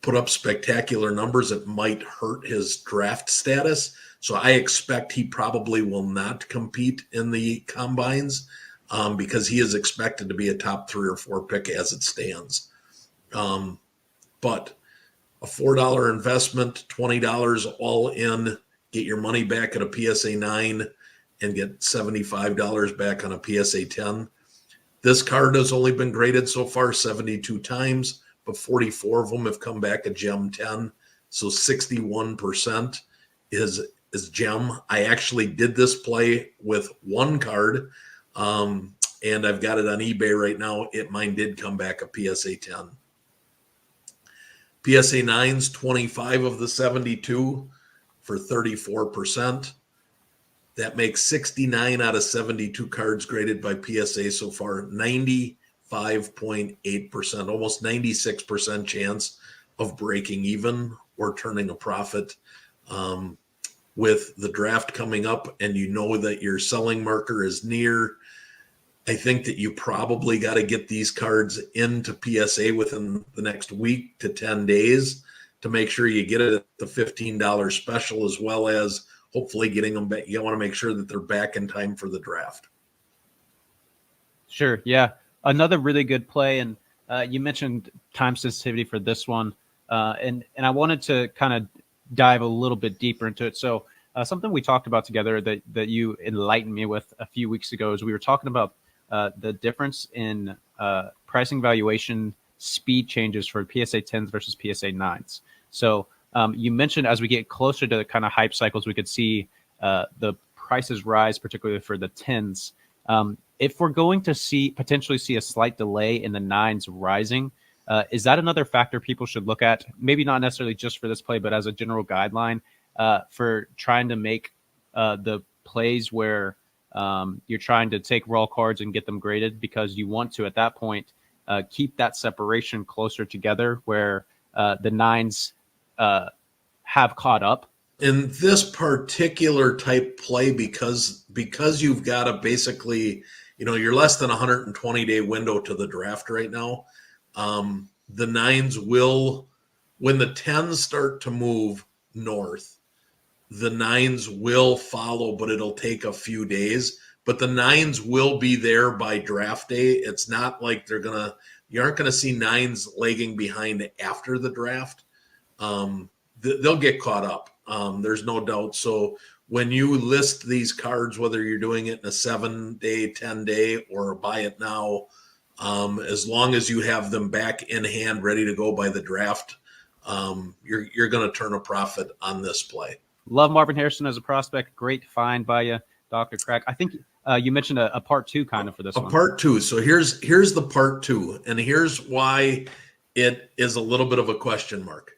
put up spectacular numbers, it might hurt his draft status. So I expect he probably will not compete in the combines. because he is expected to be a top 3 or 4 pick as it stands. But a $4 investment, $20 all in, get your money back at a PSA 9 and get $75 back on a PSA 10. This card has only been graded so far 72 times, but 44 of them have come back a gem 10. So 61% is gem. I actually did this play with one card, and I've got it on eBay right now. Mine did come back a PSA 10. PSA 9s, 25 of the 72 for 34%. That makes 69 out of 72 cards graded by PSA so far, 95.8%, almost 96% chance of breaking even or turning a profit. With the draft coming up and you know that your selling marker is near, I think that you probably got to get these cards into PSA within the next week to 10 days to make sure you get it at the $15 special, as well as hopefully getting them back. You want to make sure that they're back in time for the draft. Sure. Yeah. Another really good play. And you mentioned time sensitivity for this one. And I wanted to kind of dive a little bit deeper into it. So something we talked about together that you enlightened me with a few weeks ago is we were talking about the difference in pricing valuation speed changes for PSA 10s versus PSA 9s. So you mentioned as we get closer to the kind of hype cycles, we could see the prices rise, particularly for the 10s. If we're going to potentially see a slight delay in the 9s rising, is that another factor people should look at? Maybe not necessarily just for this play, but as a general guideline for trying to make the plays where you're trying to take raw cards and get them graded, because you want to, at that point, keep that separation closer together where the 9s have caught up. In this particular type play, because you've got to basically, you're less than 120-day window to the draft right now. The 9s will, when the 10s start to move north, the 9s will follow, but it'll take a few days. But the 9s will be there by draft day. It's not like you aren't going to see 9s lagging behind after the draft. They'll get caught up. There's no doubt. So when you list these cards, whether you're doing it in a 7-day, 10-day, or buy it now, as long as you have them back in hand, ready to go by the draft, you're going to turn a profit on this play. Love Marvin Harrison as a prospect. Great find by you, Dr. Crack. I think you mentioned a part 2 kind of for this one. A part 2. So here's the part 2, and here's why it is a little bit of a question mark.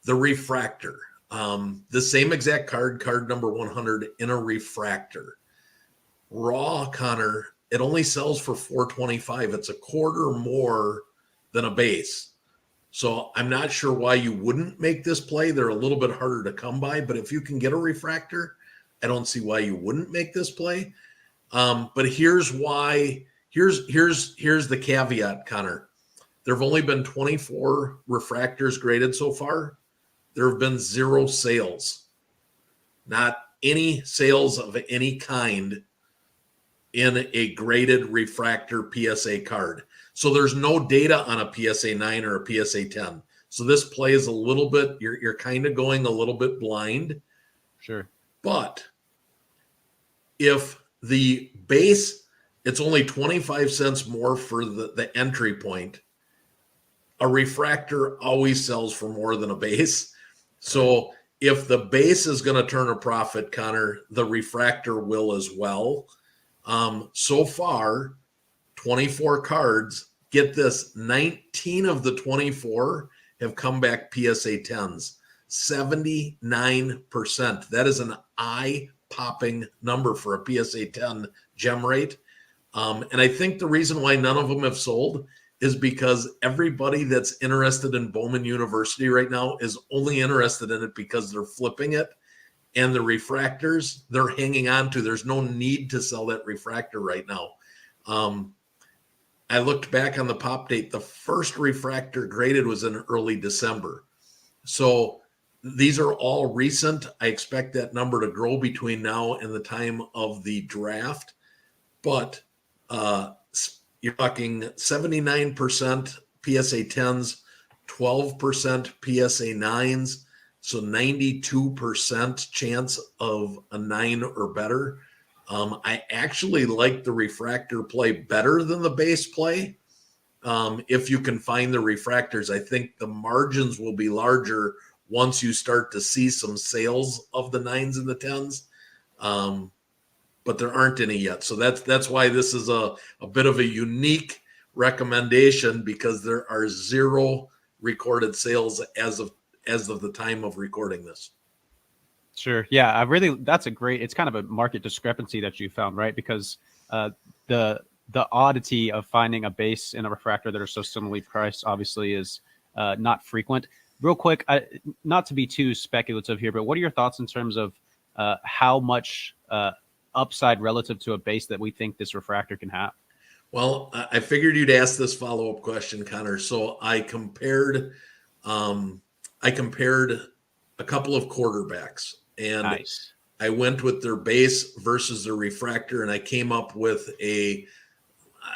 The refractor. The same exact card number 100 in a refractor. Raw, Connor, it only sells for $425. It's a quarter more than a base. So I'm not sure why you wouldn't make this play. They're a little bit harder to come by, but if you can get a refractor, I don't see why you wouldn't make this play. But here's why. Here's the caveat, Connor. There have only been 24 refractors graded so far. There have been 0 sales, not any sales of any kind in a graded refractor PSA card. So there's no data on a PSA 9 or a PSA 10. So this play is a little bit, you're kind of going a little bit blind. Sure. But if the base, it's only 25 cents more for the entry point. A refractor always sells for more than a base. So if the base is going to turn a profit, Connor, the refractor will as well. So far, 24 cards, get this, 19 of the 24 have come back PSA 10s, 79%. That is an eye-popping number for a PSA 10 gem rate. And I think the reason why none of them have sold is because everybody that's interested in Bowman University right now is only interested in it because they're flipping it. And the refractors, they're hanging on to. There's no need to sell that refractor right now. I looked back on the pop date. The first refractor graded was in early December. So these are all recent. I expect that number to grow between now and the time of the draft. But You're talking 79% PSA 10s, 12% PSA 9s, so 92% chance of a 9 or better. I actually like the refractor play better than the base play. If you can find the refractors, I think the margins will be larger once you start to see some sales of the 9s and the 10s. But there aren't any yet. So that's why this is a bit of a unique recommendation, because there are 0 recorded sales as of the time of recording this. Sure. Yeah, that's it's kind of a market discrepancy that you found, right? Because the oddity of finding a base and a refractor that are so similarly priced obviously is not frequent. Real quick, not to be too speculative here, but what are your thoughts in terms of how much upside relative to a base that we think this refractor can have? Well, I figured you'd ask this follow-up question, Connor. So I compared a couple of quarterbacks, and nice. I went with their base versus their refractor, and I came up with I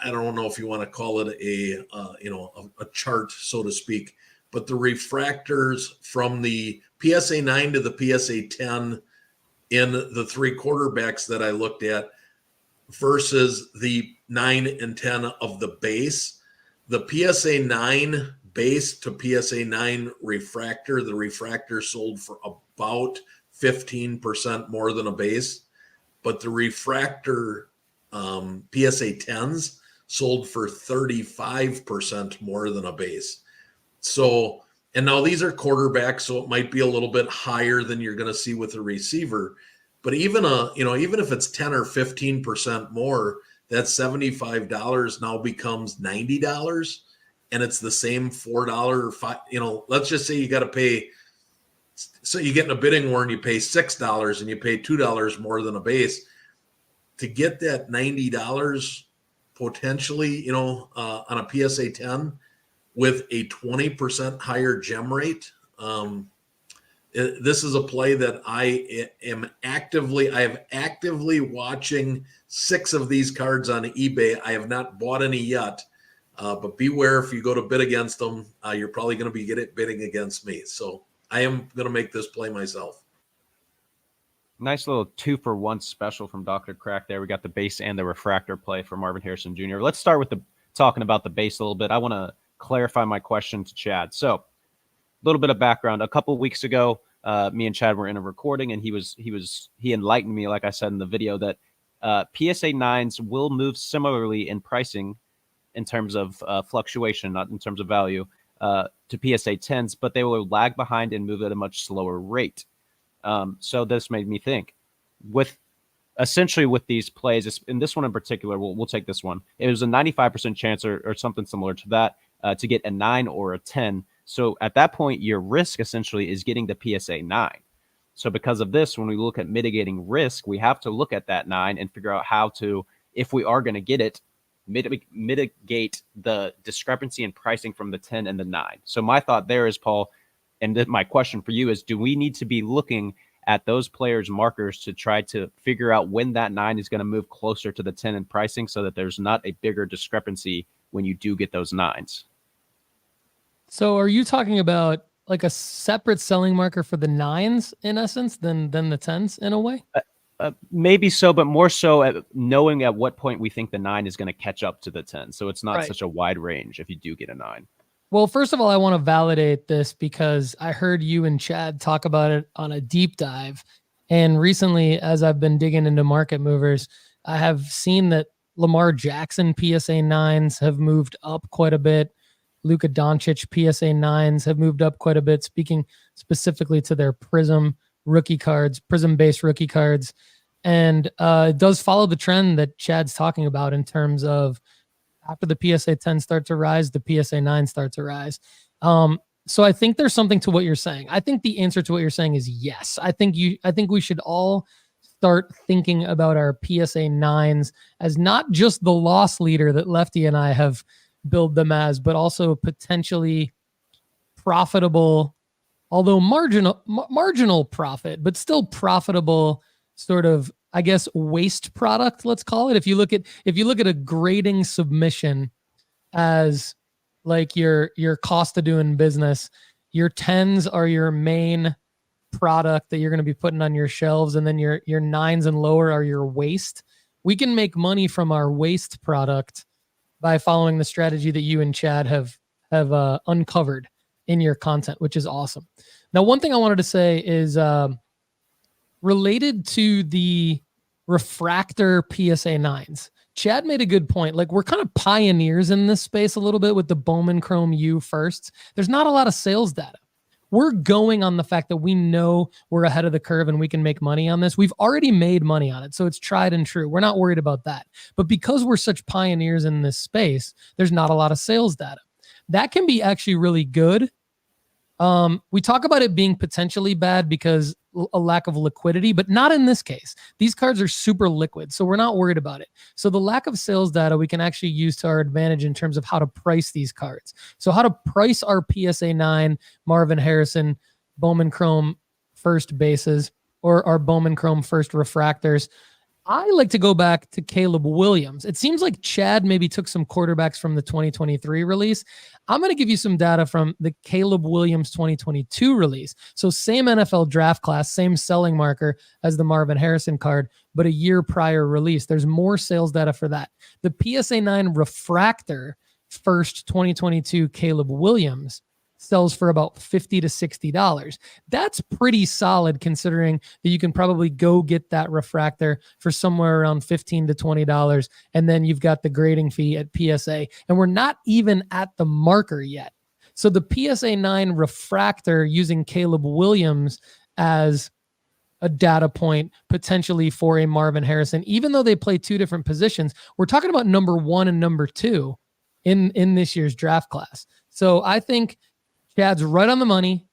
don't know if you want to call it a chart, so to speak, but the refractors from the PSA 9 to the PSA 10 in the 3 quarterbacks that I looked at versus the 9 and 10 of the base. The PSA 9 base to PSA 9 refractor, the refractor sold for about 15% more than a base, but the refractor PSA 10s sold for 35% more than a base. So, and now these are quarterbacks, so it might be a little bit higher than you're going to see with a receiver. But even if it's 10 or 15% more, that $75 now becomes $90, and it's the same $4 or $5. Let's just say you got to pay. So you get in a bidding war and you pay $6 and you pay $2 more than a base to get that $90 potentially, on a PSA 10 with a 20% higher gem rate. This is a play that I am actively watching 6 of these cards on eBay. I have not bought any yet, but beware, if you go to bid against them, you're probably going to be bidding against me. So I am going to make this play myself. Nice little 2-for-1 special from Dr. Crack there. We got the base and the refractor play for Marvin Harrison Jr. Let's start with talking about the base a little bit. I want to clarify my question to Chad. So a little bit of background. A couple of weeks ago, me and Chad were in a recording, and he enlightened me, like I said in the video, that PSA 9s will move similarly in pricing in terms of fluctuation, not in terms of value, to PSA 10s, but they will lag behind and move at a much slower rate. So this made me think, with these plays, and this one in particular, we'll take this one. It was a 95% chance or something similar to that to get a 9 or a 10. So at that point, your risk essentially is getting the PSA 9. So because of this, when we look at mitigating risk, we have to look at that 9 and figure out how to, if we are going to get it, mitigate the discrepancy in pricing from the 10 and the 9. So my thought there is, Paul, and my question for you is, do we need to be looking at those players' markers to try to figure out when that 9 is going to move closer to the 10 in pricing so that there's not a bigger discrepancy when you do get those 9s? So are you talking about like a separate selling marker for the 9s in essence than the 10s in a way? Maybe so, but more so at knowing at what point we think the 9 is going to catch up to the 10. So it's not such a wide range if you do get a 9. Well, first of all, I want to validate this because I heard you and Chad talk about it on a deep dive. And recently, as I've been digging into market movers, I have seen that Lamar Jackson PSA 9s have moved up quite a bit. Luka Doncic PSA 9s have moved up quite a bit, speaking specifically to their Prism based rookie cards. And it does follow the trend that Chad's talking about in terms of after the PSA 10 start to rise, the PSA 9 start to rise. So I think there's something to what you're saying. I think the answer to what you're saying is yes. I think we should all start thinking about our PSA 9s as not just the loss leader that Lefty and I have built them as, but also potentially profitable, although marginal profit, but still profitable sort of I guess, waste product, let's call it. If you look at a grading submission as like your cost of doing business, your 10s are your main product that you're going to be putting on your shelves, and then your 9s and lower are your waste. We can make money from our waste product by following the strategy that you and Chad have uncovered in your content, which is awesome. Now, one thing I wanted to say is related to the refractor PSA 9s. Chad made a good point. Like, we're kind of pioneers in this space a little bit with the Bowman Chrome U firsts. There's not a lot of sales data. We're going on the fact that we know we're ahead of the curve and we can make money on this. We've already made money on it, so it's tried and true. We're not worried about that. But because we're such pioneers in this space, there's not a lot of sales data. That can be actually really good. We talk about it being potentially bad because a lack of liquidity, but not in this case. These cards are super liquid, so we're not worried about it. So the lack of sales data we can actually use to our advantage in terms of how to price these cards. So how to price our PSA 9 Marvin Harrison Bowman Chrome first bases or our Bowman Chrome first refractors. I like to go back to Caleb Williams. It seems like Chad maybe took some quarterbacks from the 2023 release. I'm going to give you some data from the Caleb Williams 2022 release. So same NFL draft class, same selling marker as the Marvin Harrison card, but a year prior release. There's more sales data for that. The PSA 9 refractor first 2022 Caleb Williams sells for about $50 to $60. That's pretty solid considering that you can probably go get that refractor for somewhere around $15 to $20. And then you've got the grading fee at PSA. And we're not even at the marker yet. So the PSA 9 refractor using Caleb Williams as a data point potentially for a Marvin Harrison, even though they play two different positions, we're talking about number 1 and number 2 in this year's draft class. So I think Chad's right on the money.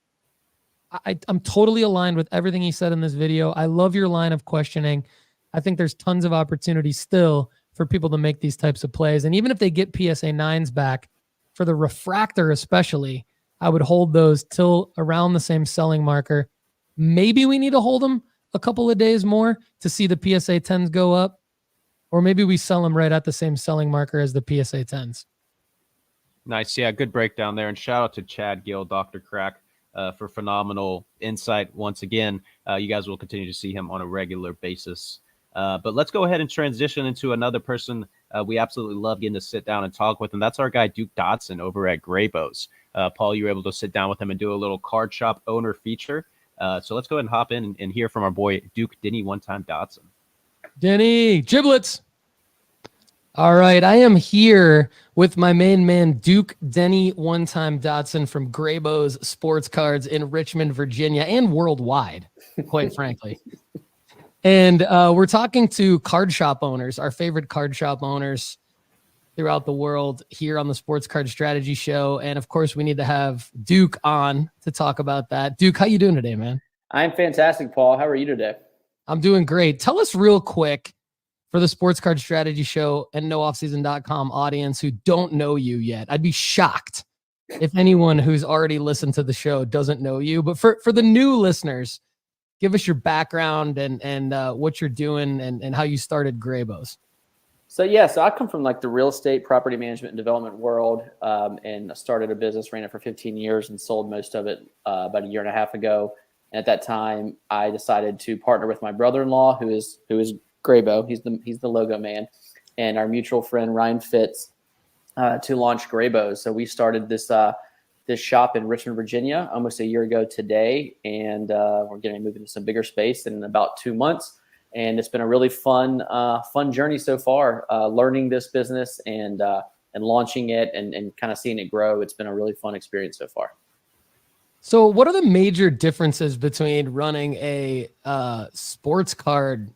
I'm totally aligned with everything he said in this video. I love your line of questioning. I think there's tons of opportunity still for people to make these types of plays. And even if they get PSA 9s back, for the refractor especially, I would hold those till around the same selling marker. Maybe we need to hold them a couple of days more to see the PSA 10s go up. Or maybe we sell them right at the same selling marker as the PSA 10s. Nice. Yeah, good breakdown there. And shout out to Chad Gill, Dr. Crack, for phenomenal insight. Once again, you guys will continue to see him on a regular basis. But let's go ahead and transition into another person we absolutely love getting to sit down and talk with, and that's our guy Duke Dodson over at Graybows. Paul, you were able to sit down with him and do a little card shop owner feature. So let's go ahead and hop in and hear from our boy Duke Denny One-Time Dodson. Denny, giblets. All right, I am here with my main man, Duke Denny One-Time Dodson from Graybows Sports Cards in Richmond, Virginia, and worldwide, quite frankly. And we're talking to card shop owners, our favorite card shop owners throughout the world here on the Sports Card Strategy Show. And, of course, we need to have Duke on to talk about that. Duke, how you doing today, man? I'm fantastic, Paul. How are you today? I'm doing great. Tell us real quick, for the Sports Card Strategy Show and NoOffSeason.com audience who don't know you yet. I'd be shocked if anyone who's already listened to the show doesn't know you. But for the new listeners, give us your background and what you're doing and how you started Graybows. So I come from like the real estate, property management, and development world, and I started a business, ran it for 15 years, and sold most of it about a year and a half ago. And at that time, I decided to partner with my brother-in-law, who is Graybow. He's the logo man, and our mutual friend Ryan Fitz to launch Graybows. So we started this shop in Richmond, Virginia, almost a year ago today, and we're going to move into some bigger space in about 2 months. And it's been a really fun journey so far, learning this business and launching it and kind of seeing it grow. It's been a really fun experience so far. So, what are the major differences between running a sports card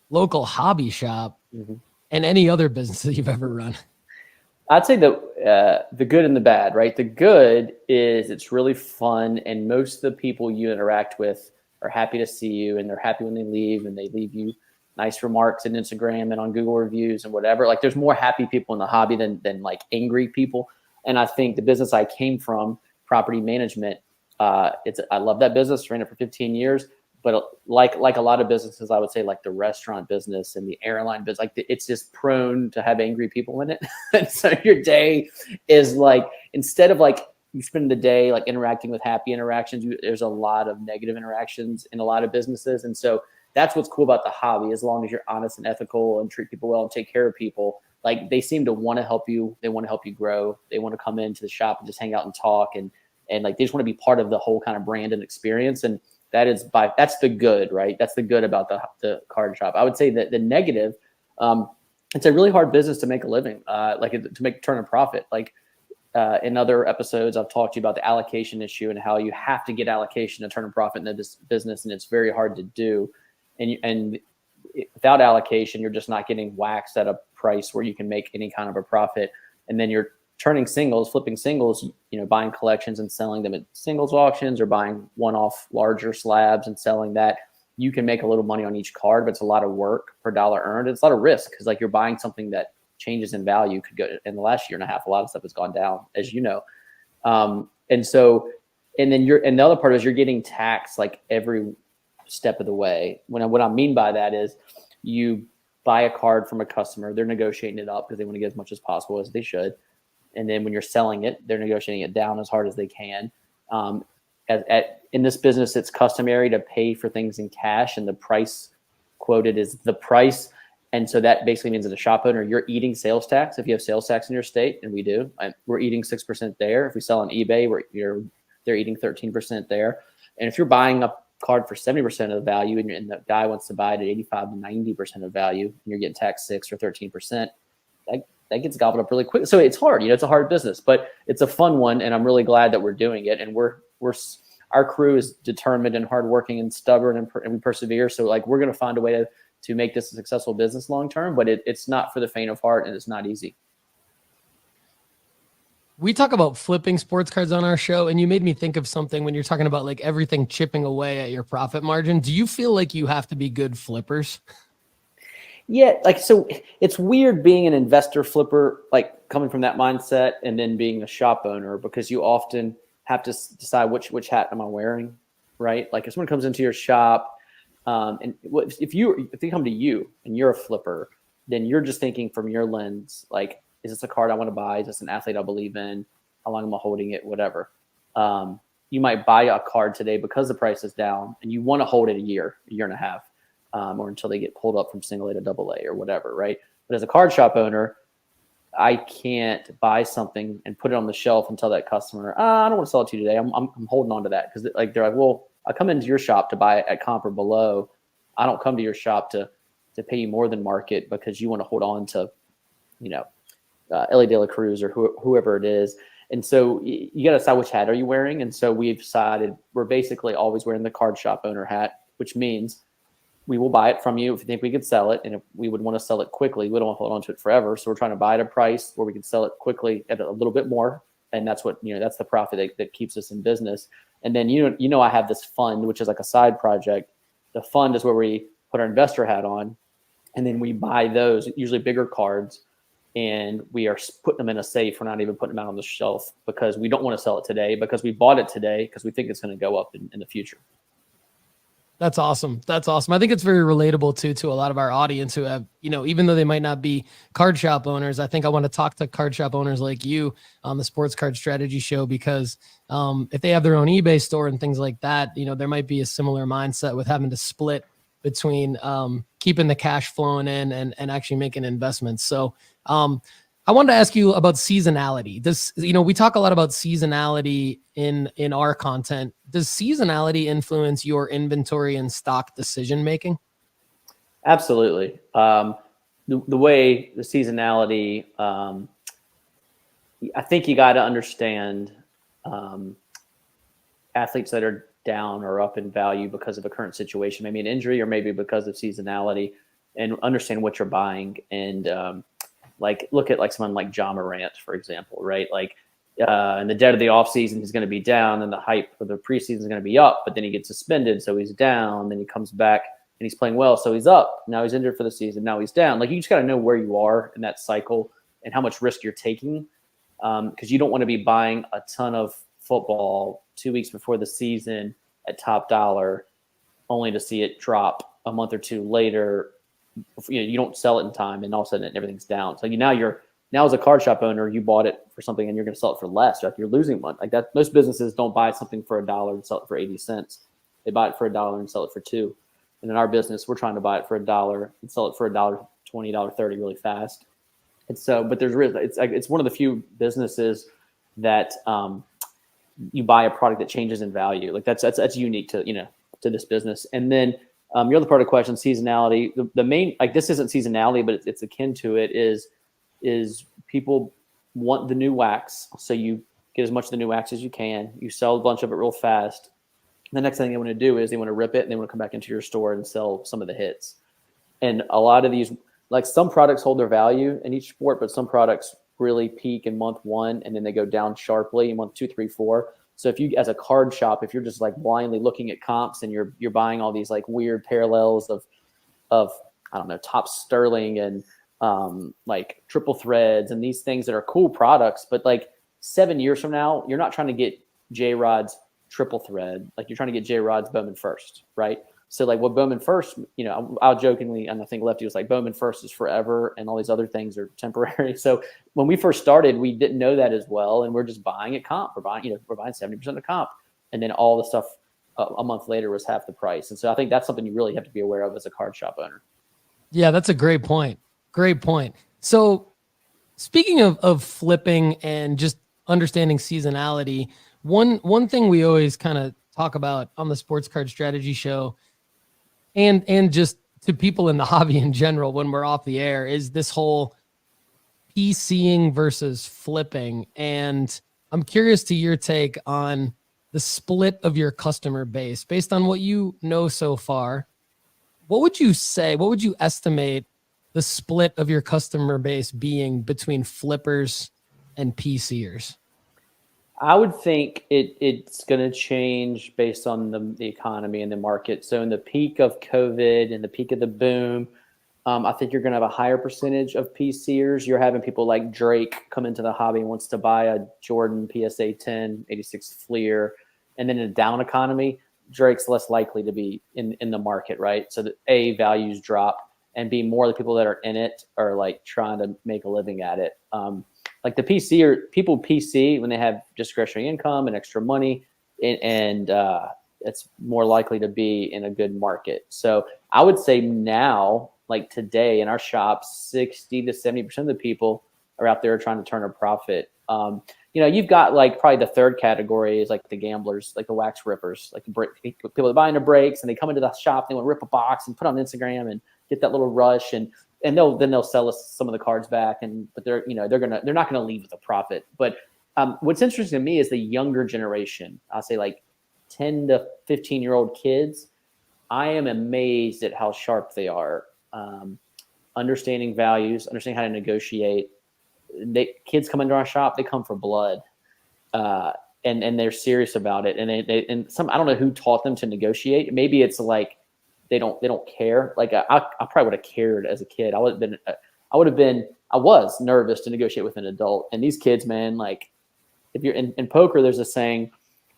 local hobby shop and any other business that you've ever run? I'd say the good and the bad, right? The good is it's really fun, and most of the people you interact with are happy to see you, and they're happy when they leave, and they leave you nice remarks on Instagram and on Google reviews and whatever. Like, there's more happy people in the hobby than like angry people. And I think the business I came from, property management, I love that business, ran it for 15 years. but like a lot of businesses, I would say like the restaurant business and the airline business, like it's just prone to have angry people in it. And so your day is like, instead of like you spend the day like interacting with happy interactions, there's a lot of negative interactions in a lot of businesses. And so that's what's cool about the hobby. As long as you're honest and ethical and treat people well and take care of people, like they seem to want to help you. They want to help you grow. They want to come into the shop and just hang out and talk. And like, they just want to be part of the whole kind of brand and experience. And that's the good, right? That's the good about the card shop. I would say that the negative, it's a really hard business to make a living, turn a profit. Like in other episodes, I've talked to you about the allocation issue and how you have to get allocation to turn a profit in this business. And it's very hard to do. And without allocation, you're just not getting waxed at a price where you can make any kind of a profit. And then you're turning singles, flipping singles, buying collections and selling them at singles auctions, or buying one-off larger slabs and selling that. You can make a little money on each card, but it's a lot of work per dollar earned. It's a lot of risk because like you're buying something that changes in value. Could go in the last year and a half. A lot of stuff has gone down, as you know. And then the other part is you're getting taxed like every step of the way. What I mean by that is you buy a card from a customer, they're negotiating it up because they want to get as much as possible, as they should. And then when you're selling it, they're negotiating it down as hard as they can. In this business, it's customary to pay for things in cash, and the price quoted is the price. And so that basically means that a shop owner, you're eating sales tax. If you have sales tax in your state, and we do, we're eating 6% there. If we sell on eBay, they're eating 13% there. And if you're buying a card for 70% of the value and the guy wants to buy it at 85 to 90% of value, and you're getting taxed 6 or 13%, that gets gobbled up really quick. So it's hard, it's a hard business, but it's a fun one. And I'm really glad that we're doing it. And our crew is determined and hardworking and stubborn, and we persevere. So like, we're going to find a way to make this a successful business long-term, but it's not for the faint of heart, and it's not easy. We talk about flipping sports cards on our show, and you made me think of something when you're talking about like everything chipping away at your profit margin. Do you feel like you have to be good flippers? Yeah, so it's weird being an investor flipper, like coming from that mindset, and then being a shop owner, because you often have to decide which hat am I wearing, right? Like if someone comes into your shop, and if they come to you and you're a flipper, then you're just thinking from your lens, like, is this a card I want to buy? Is this an athlete I believe in? How long am I holding it? Whatever. You might buy a card today because the price is down, and you want to hold it a year and a half. Or until they get pulled up from single A to double A or whatever, right? But as a card shop owner, I can't buy something and put it on the shelf and tell that customer, I don't want to sell it to you today. I'm holding on to that, because like they're like, well, I come into your shop to buy it at comp or below. I don't come to your shop to pay you more than market because you want to hold on to, Ellie De La Cruz or whoever it is. And so you got to decide which hat are you wearing. And so we've decided we're basically always wearing the card shop owner hat, which means we will buy it from you if you think we could sell it. And if we would want to sell it quickly, we don't want to hold on to it forever. So we're trying to buy at a price where we can sell it quickly at a little bit more. And that's what, that's the profit that keeps us in business. And then, I have this fund, which is like a side project. The fund is where we put our investor hat on, and then we buy those, usually bigger cards, and we are putting them in a safe. We're not even putting them out on the shelf because we don't want to sell it today, because we bought it today because we think it's going to go up in the future. That's awesome. That's awesome. I think it's very relatable to a lot of our audience who have, even though they might not be card shop owners, I think I want to talk to card shop owners like you on the Sports Card Strategy Show, because if they have their own eBay store and things like that, there might be a similar mindset with having to split between keeping the cash flowing in and actually making investments. So I wanted to ask you about seasonality. We talk a lot about seasonality in our content. Does seasonality influence your inventory and stock decision making? Absolutely. The way the seasonality, I think you got to understand athletes that are down or up in value because of a current situation, maybe an injury or maybe because of seasonality, and understand what you're buying. And look at someone like John Morant, for example, right? In the dead of the offseason, he's going to be down, and the hype for the preseason is going to be up, but then he gets suspended, so he's down. Then he comes back and he's playing well, so he's up. Now he's injured for the season. Now he's down. You just got to know where you are in that cycle and how much risk you're taking, because you don't want to be buying a ton of football 2 weeks before the season at top dollar only to see it drop a month or two later. You don't sell it in time, and all of a sudden everything's down. So now as a card shop owner, you bought it for something and you're going to sell it for less. Right? You're losing money. Like that, most businesses don't buy something for $1 and sell it for 80 cents. They buy it for $1 and sell it for $2. And in our business, we're trying to buy it for $1 and sell it for $1.20, $1.30 really fast. And so, but it's one of the few businesses that you buy a product that changes in value. Like that's unique to to this business. And then your other part of the question, seasonality. The main, like, this isn't seasonality, but it's akin to it. Is people want the new wax, so you get as much of the new wax as you can. You sell a bunch of it real fast. The next thing they want to do is they want to rip it and they want to come back into your store and sell some of the hits. And a lot of these, like, some products hold their value in each sport, but some products really peak in month 1 and then they go down sharply in month 2, 3, 4. So if you, as a card shop, if you're just like blindly looking at comps and you're buying all these like weird parallels of I don't know, top sterling and like triple threads and these things that are cool products, but like 7 years from now, you're not trying to get J-Rod's triple thread. Like, you're trying to get J-Rod's Bowman First, right? So like what Bowman First, I'll jokingly, and I think Lefty was like, Bowman First is forever and all these other things are temporary. So when we first started, we didn't know that as well. And we're just buying at comp. We're buying 70% of comp. And then all the stuff a month later was half the price. And so I think that's something you really have to be aware of as a card shop owner. Yeah, that's a great point. Great point. So speaking of flipping and just understanding seasonality, one thing we always kind of talk about on the Sports Card Strategy Show and just to people in the hobby in general when we're off the air is this whole PCing versus flipping. And I'm curious to your take on the split of your customer base based on what you know so far. What would you say? What would you estimate the split of your customer base being between flippers and PCers? I would think it's going to change based on the economy and the market. So in the peak of COVID and the peak of the boom, I think you're going to have a higher percentage of PCers. You're having people like Drake come into the hobby and wants to buy a Jordan PSA 10 86 Fleer. And then in a down economy, Drake's less likely to be in the market, right? So that A, values drop, and B, more of the people that are in it are like trying to make a living at it. Like the PC, or people PC when they have discretionary income and extra money, and it's more likely to be in a good market. So I would say now, like today in our shop, 60 to 70% of the people are out there trying to turn a profit. You've got like probably the third category is like the gamblers, like the wax rippers, like the people that buy into breaks and they come into the shop, they want to rip a box and put on Instagram and get that little rush, and they'll sell us some of the cards back, but they're not gonna leave with a profit. But what's interesting to me is the younger generation. I'll say like 10 to 15-year-old kids. I am amazed at how sharp they are, understanding values, understanding how to negotiate. Kids come into our shop, they come for blood, and they're serious about it. And I don't know who taught them to negotiate. Maybe it's like they don't care. Like I probably would have cared as a kid. I was nervous to negotiate with an adult. And these kids, man, like if you're in poker, there's a saying,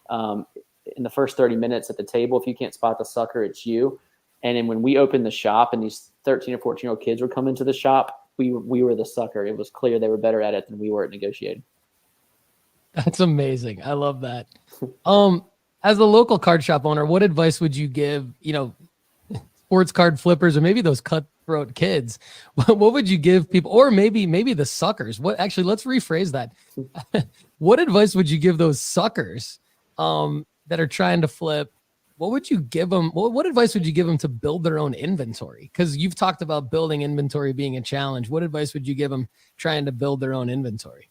in the first 30 minutes at the table, if you can't spot the sucker, it's you. And then when we opened the shop and these 13 or 14-year-old kids were coming to the shop, we were the sucker. It was clear they were better at it than we were at negotiating. That's amazing. I love that. As a local card shop owner, what advice would you give, sports card flippers, or maybe those cutthroat kids? What would you give people, or maybe the suckers? Let's rephrase that. What advice would you give those suckers that are trying to flip? What would you give them? What advice would you give them to build their own inventory? Because you've talked about building inventory being a challenge. What advice would you give them trying to build their own inventory?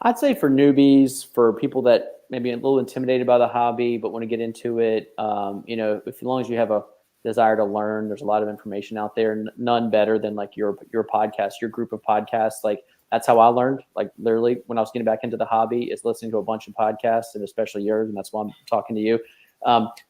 I'd say for newbies, for people that maybe a little intimidated by the hobby but want to get into it, as long as you have a desire to learn, there's a lot of information out there. None better than like your podcast, your group of podcasts. Like that's how I learned. Like literally, when I was getting back into the hobby, is listening to a bunch of podcasts, and especially yours, and that's why I'm talking to you.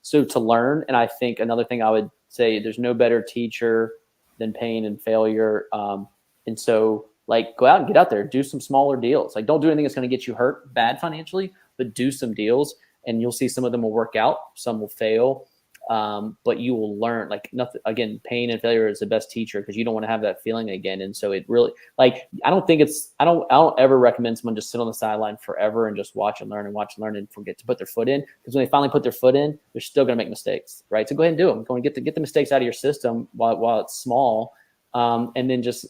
So to learn, and I think another thing I would say, there's no better teacher than pain and failure. And so like go out and get out there, do some smaller deals. Like don't do anything that's going to get you hurt bad financially, but do some deals and you'll see some of them will work out. Some will fail. but you will learn. Like nothing, again, pain and failure is the best teacher, because you don't want to have that feeling again. And so it really, like, I don't ever recommend someone just sit on the sideline forever and just watch and learn and forget to put their foot in, because when they finally put their foot in, they're still going to make mistakes, right? So go ahead and do them. Go and get the mistakes out of your system while it's small. And then just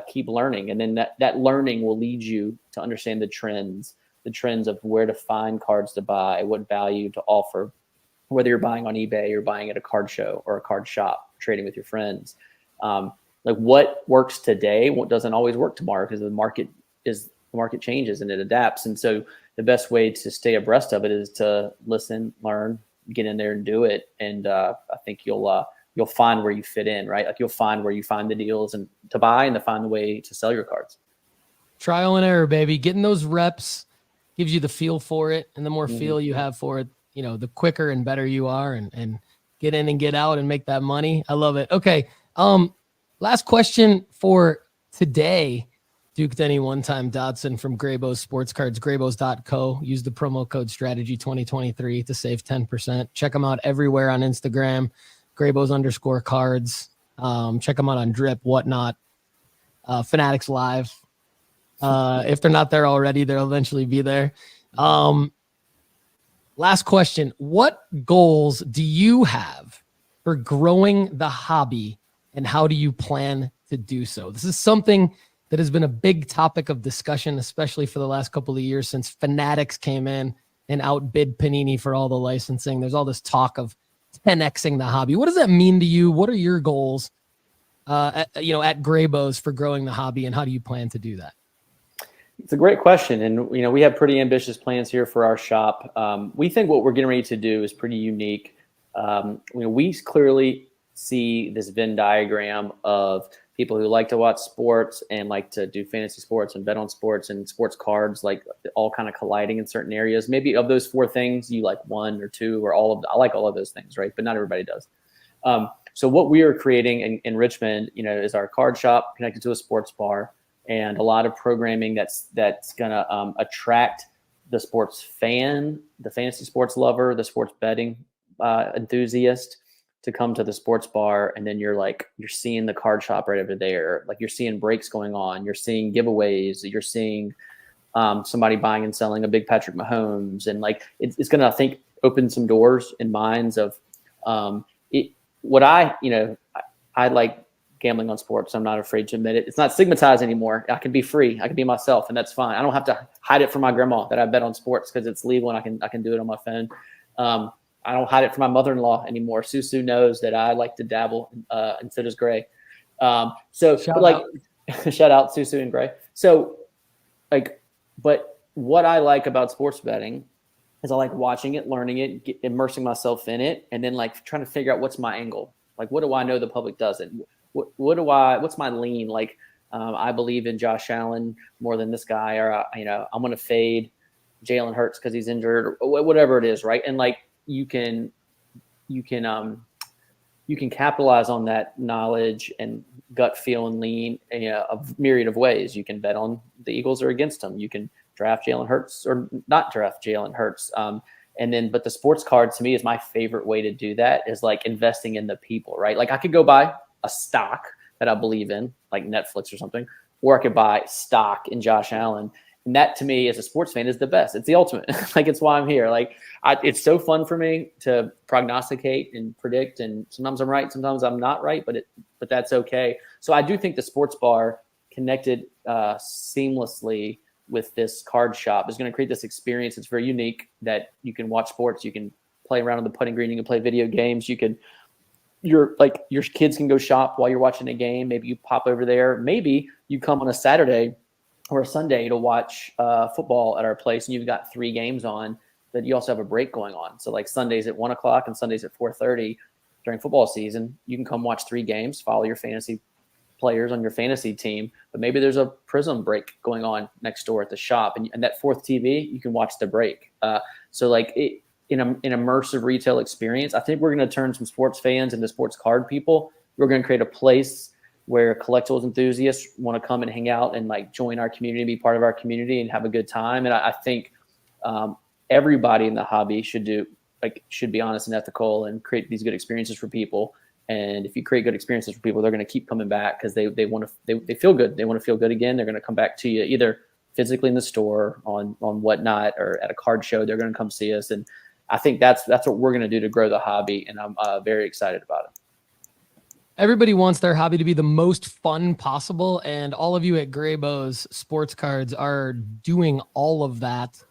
keep learning. And then that learning will lead you to understand the trends of where to find cards to buy, what value to offer, whether you're buying on eBay or buying at a card show or a card shop, trading with your friends. Like what works today, what doesn't always work tomorrow, because the market changes and it adapts. And so the best way to stay abreast of it is to listen, learn, get in there and do it. And I think you'll find where you fit in, right? Like you'll find where you find the deals and to buy, and to find the way to sell your cards. Trial and error, baby. Getting those reps gives you the feel for it. And the more feel you have for it, the quicker and better you are, and get in and get out and make that money. I love it. Okay. Last question for today. Duke Denny one-time Dodson from Graybos Sports Cards, graybos.co. Use the promo code strategy 2023 to save 10%. Check them out everywhere on Instagram, Graybos_cards. Check them out on Drip, Whatnot, Fanatics Live. If they're not there already, they'll eventually be there. Last question. What goals do you have for growing the hobby, and how do you plan to do so? This is something that has been a big topic of discussion, especially for the last couple of years since Fanatics came in and outbid Panini for all the licensing. There's all this talk of 10xing the hobby. What does that mean to you? What are your goals at Graybos for growing the hobby, and how do you plan to do that? It's a great question. And, we have pretty ambitious plans here for our shop. We think what we're getting ready to do is pretty unique. We clearly see this Venn diagram of people who like to watch sports and like to do fantasy sports and bet on sports and sports cards, like all kind of colliding in certain areas. Maybe of those four things, you like one or two or all of them. I like all of those things, right? But not everybody does. So what we are creating in Richmond, is our card shop connected to a sports bar, and a lot of programming that's going to attract the sports fan, the fantasy sports lover, the sports betting enthusiast to come to the sports bar. And then you're seeing the card shop right over there. Like you're seeing breaks going on. You're seeing giveaways. You're seeing somebody buying and selling a big Patrick Mahomes. And like, it's going to, I think, open some doors in minds of I like gambling on sports. I'm not afraid to admit it. It's not stigmatized anymore. I can be free. I can be myself, and that's fine. I don't have to hide it from my grandma that I bet on sports, because it's legal and I can do it on my phone. I don't hide it from my mother-in-law anymore. Sue knows that I like to dabble, and so does Gray. Shout out Sue and Gray. So but what I like about sports betting is I like watching it, learning it, immersing myself in it, and then like trying to figure out what's my angle. Like, what do I know the public doesn't? What's my lean? Like, I believe in Josh Allen more than this guy, or I'm going to fade Jalen Hurts because he's injured, or whatever it is, right? And like you can capitalize on that knowledge and gut feel and lean a myriad of ways. You can bet on the Eagles or against them. You can draft Jalen Hurts or not draft Jalen Hurts. But the sports card to me is my favorite way to do that, is like investing in the people, right? Like I could go buy a stock that I believe in, like Netflix or something, or I could buy stock in Josh Allen. And that to me as a sports fan is the best. It's the ultimate. Like, it's why I'm here. Like it's so fun for me to prognosticate and predict. And sometimes I'm right, sometimes I'm not right, but that's okay. So I do think the sports bar connected seamlessly with this card shop is going to create this experience. It's very unique that you can watch sports. You can play around on the putting green. You can play video games. Your kids can go shop while you're watching a game. Maybe you pop over there. Maybe you come on a Saturday or a Sunday to watch football at our place, and you've got 3 games on, but you also have a break going on. So like Sundays at 1:00 and Sundays at 4:30 during football season, you can come watch 3 games, follow your fantasy players on your fantasy team, but maybe there's a Prism break going on next door at the shop, and that 4th TV, you can watch the break. So like in an immersive retail experience, I think we're going to turn some sports fans into sports card people. We're going to create a place where collectibles enthusiasts want to come and hang out and like join our community, be part of our community and have a good time. And I think everybody in the hobby should do like should be honest and ethical and create these good experiences for people. And if you create good experiences for people, they're going to keep coming back because they want to, they feel good. They want to feel good again. They're going to come back to you either physically in the store on Whatnot or at a card show. They're going to come see us. And I think that's what we're going to do to grow the hobby. And I'm very excited about it. Everybody wants their hobby to be the most fun possible. And all of you at Graybo's Sports Cards are doing all of that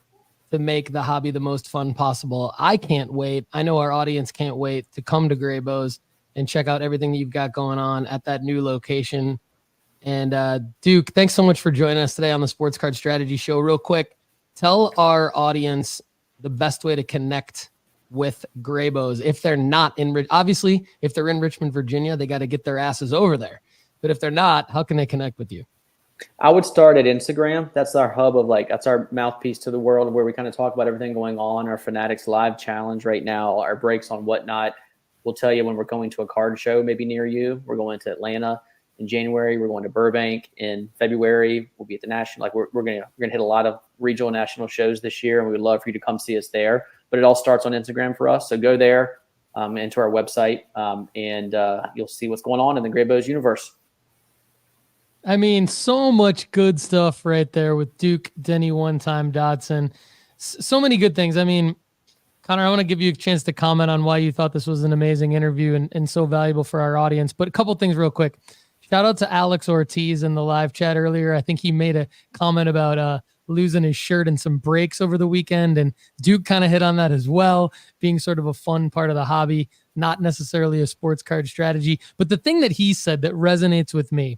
to make the hobby the most fun possible. I can't wait. I know our audience can't wait to come to Graybo's and check out everything that you've got going on at that new location. And Duke, thanks so much for joining us today on the Sports Card Strategy Show. Real quick, tell our audience the best way to connect with Graybo's if they're not in, obviously, if they're in Richmond, Virginia, they got to get their asses over there. But if they're not, how can they connect with you? I would start at Instagram. That's our hub of that's our mouthpiece to the world where we kind of talk about everything going on. Our Fanatics Live Challenge right now, our breaks on Whatnot. We'll tell you when we're going to a card show maybe near you. We're going to Atlanta in January. We're going to Burbank in February. We'll be at the national. We're gonna hit a lot of regional national shows this year, and we would love for you to come see us there. But it all starts on Instagram for us. So go there into our website, and you'll see what's going on in the Graybo's universe. I mean, so much good stuff right there with Duke, Denny, one-time Dodson. So many good things. I mean, Connor, I want to give you a chance to comment on why you thought this was an amazing interview and so valuable for our audience. But a couple things real quick. Shout out to Alex Ortiz in the live chat earlier. I think he made a comment about losing his shirt and some breaks over the weekend. And Duke kind of hit on that as well, being sort of a fun part of the hobby, not necessarily a sports card strategy. But the thing that he said that resonates with me,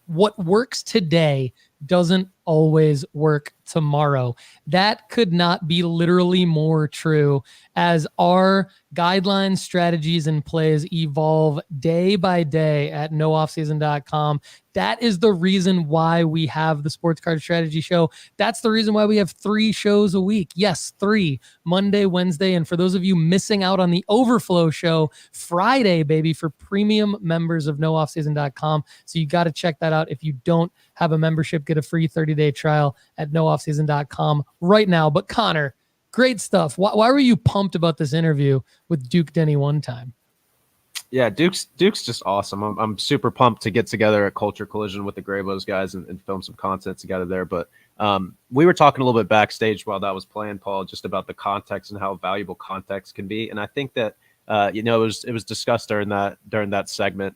what works today doesn't always work tomorrow. That could not be literally more true as our guidelines, strategies, and plays evolve day by day at nooffseason.com. That is the reason why we have the Sports Card Strategy Show. That's the reason why we have 3 shows a week. Yes, 3, Monday, Wednesday, and for those of you missing out on the Overflow show, Friday, baby, for premium members of nooffseason.com. So you got to check that out. If you don't have a membership, get a free 30-day trial at nooffseason.com right now. But Connor, great stuff. Why were you pumped about this interview with Duke Denny one time? Yeah, Duke's just awesome. I'm super pumped to get together at Culture Collision with the Graybo's guys and film some content together there. But we were talking a little bit backstage while that was playing, Paul, just about the context and how valuable context can be. And I think that it was discussed during that segment,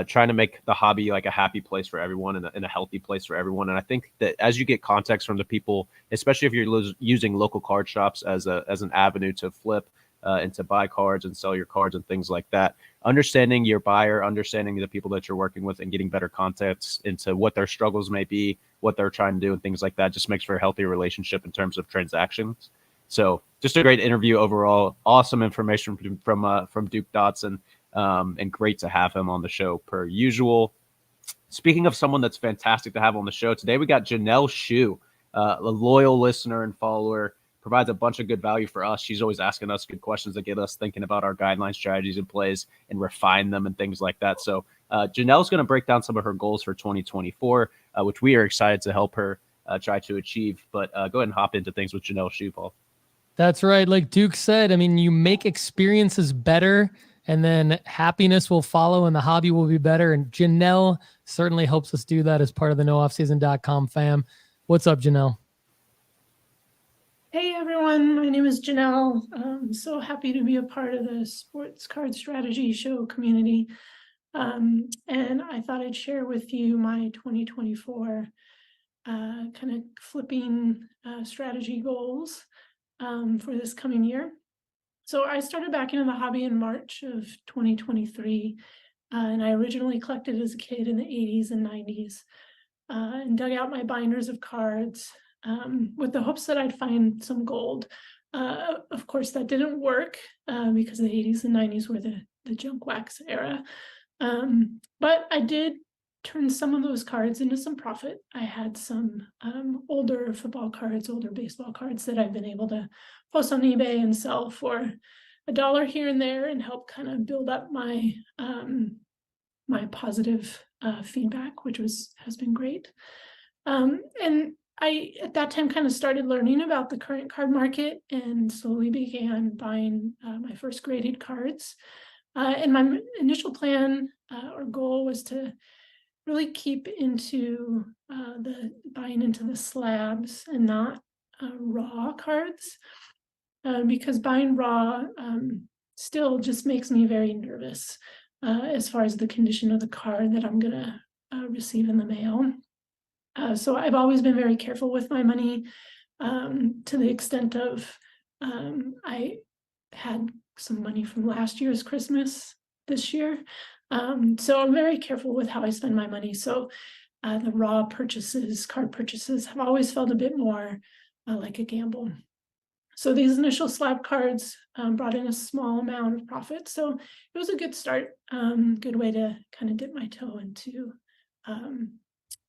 trying to make the hobby like a happy place for everyone and a healthy place for everyone. And I think that as you get context from the people, especially if you're using local card shops as an avenue to flip and to buy cards and sell your cards and things like that, understanding your buyer, understanding the people that you're working with and getting better context into what their struggles may be, what they're trying to do and things like that just makes for a healthy relationship in terms of transactions. So just a great interview overall. Awesome information from Duke Dodson. And great to have him on the show per usual. Speaking of someone that's fantastic to have on the show, today we got Janelle Schuh, a loyal listener and follower, provides a bunch of good value for us. She's always asking us good questions that get us thinking about our guidelines, strategies, and plays and refine them and things like that. So Janelle's going to break down some of her goals for 2024, which we are excited to help her try to achieve. But go ahead and hop into things with Janelle Schuh, Paul. That's right. Like Duke said, I mean, you make experiences better, and then happiness will follow and the hobby will be better. And Janelle certainly helps us do that as part of the nooffseason.com fam. What's up, Janelle? Hey everyone, my name is Janelle. I'm so happy to be a part of the Sports Card Strategy Show community. And I thought I'd share with you my 2024 kind of flipping strategy goals for this coming year. So I started back into the hobby in March of 2023, and I originally collected as a kid in the 80s and 90s and dug out my binders of cards with the hopes that I'd find some gold. Of course, that didn't work because the 80s and 90s were the junk wax era. But I did turn some of those cards into some profit. I had some older football cards, older baseball cards that I've been able to post on eBay and sell for $1 here and there and help kind of build up my my positive feedback, which has been great. And I, at that time, kind of started learning about the current card market and slowly began buying my first graded cards. And my initial plan or goal was to really keep into the buying into the slabs and not raw cards, because buying raw still just makes me very nervous as far as the condition of the card that I'm gonna receive in the mail. So I've always been very careful with my money, to the extent of I had some money from last year's Christmas this year. So I'm very careful with how I spend my money. So the raw purchases, card purchases, have always felt a bit more like a gamble. So these initial slab cards brought in a small amount of profit. So it was a good start, good way to kind of dip my toe into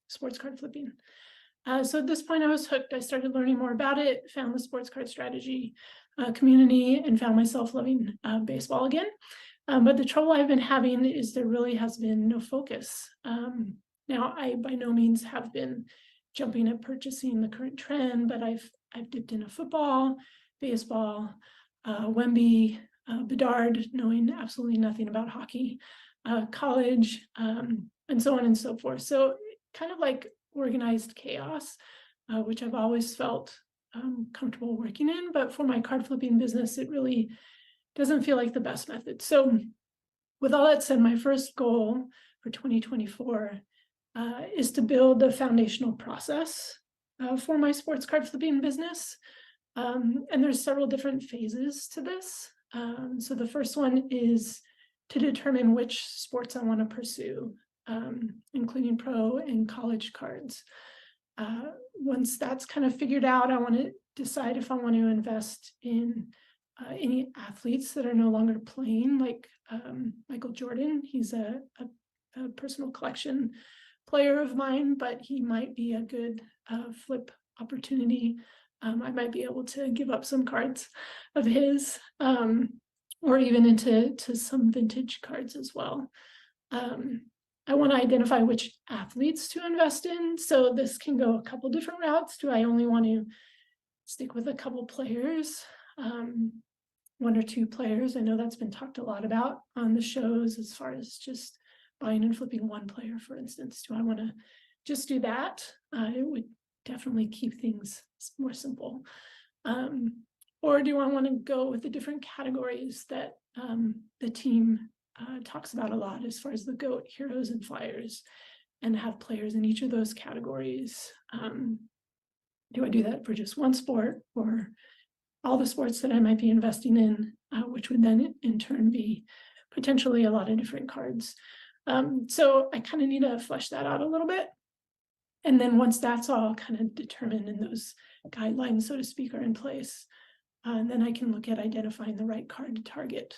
sports card flipping. So at this point I was hooked. I started learning more about it, found the sports card strategy community, and found myself loving baseball again. But the trouble I've been having is there really has been no focus. Now, I by no means have been jumping at purchasing the current trend, but I've dipped into football, baseball, Wemby, Bedard, knowing absolutely nothing about hockey, college, and so on and so forth. So kind of like organized chaos, which I've always felt comfortable working in, but for my card flipping business, it really doesn't feel like the best method. So with all that said, my first goal for 2024 is to build a foundational process for my sports card flipping business. And there's several different phases to this. So the first one is to determine which sports I want to pursue, including pro and college cards. Once that's kind of figured out, I want to decide if I want to invest in any athletes that are no longer playing, like Michael Jordan. He's a personal collection player of mine, but he might be a good flip opportunity. I might be able to give up some cards of his, or even into some vintage cards as well. I want to identify which athletes to invest in. So this can go a couple different routes. Do I only want to stick with a couple players, one or two players? I know that's been talked a lot about on the shows as far as just buying and flipping one player, for instance. Do I want to just do that? It would definitely keep things more simple. Or do I want to go with the different categories that the team talks about a lot, as far as the GOAT, heroes, and flyers, and have players in each of those categories? Do I do that for just one sport, or all the sports that I might be investing in, which would then in turn be potentially a lot of different cards? So I kind of need to flesh that out a little bit. And then once that's all kind of determined and those guidelines, so to speak, are in place, then I can look at identifying the right card to target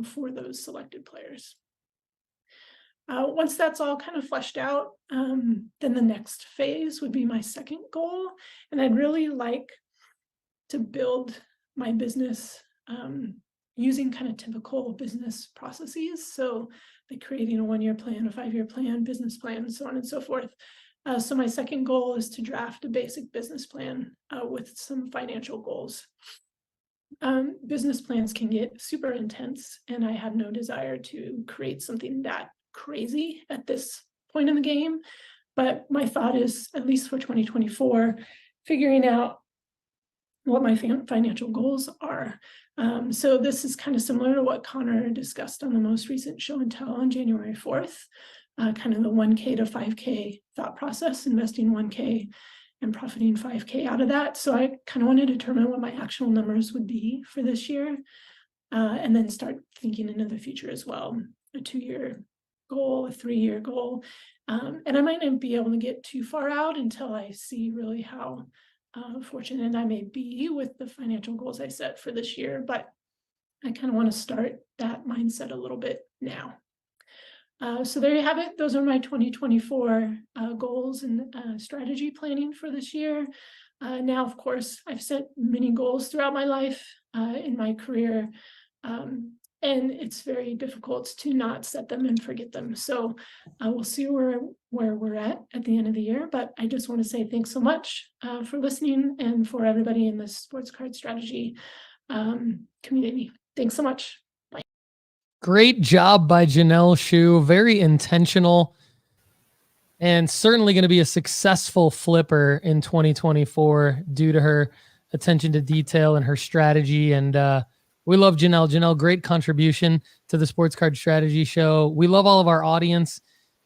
for those selected players. Once that's all kind of fleshed out, then the next phase would be my second goal. And I'd really like to build my business using kind of typical business processes. So like creating a 1-year plan, a 5-year plan, business plan, so on and so forth. So my second goal is to draft a basic business plan with some financial goals. Business plans can get super intense, and I have no desire to create something that crazy at this point in the game. But my thought is, at least for 2024, figuring out what my financial goals are. So this is kind of similar to what Connor discussed on the most recent show and tell on January 4th, kind of the 1K to 5K thought process, investing 1K and profiting 5K out of that. So I kind of want to determine what my actual numbers would be for this year, and then start thinking into the future as well. A 2-year goal, a 3-year goal. And I might not be able to get too far out until I see really how fortunate I may be with the financial goals I set for this year, but I kind of want to start that mindset a little bit now. So there you have it. Those are my 2024 goals and strategy planning for this year. Now, of course, I've set many goals throughout my life in my career. and it's very difficult to not set them and forget them. So we'll see where we're at the end of the year. But I just want to say thanks so much for listening, and for everybody in the Sports Card Strategy community. Thanks so much. Bye. Great job by Janelle Schuh. Very intentional, and certainly going to be a successful flipper in 2024 due to her attention to detail and her strategy. And we love Janelle. Janelle, great contribution to the Sports Card Strategy Show. We love all of our audience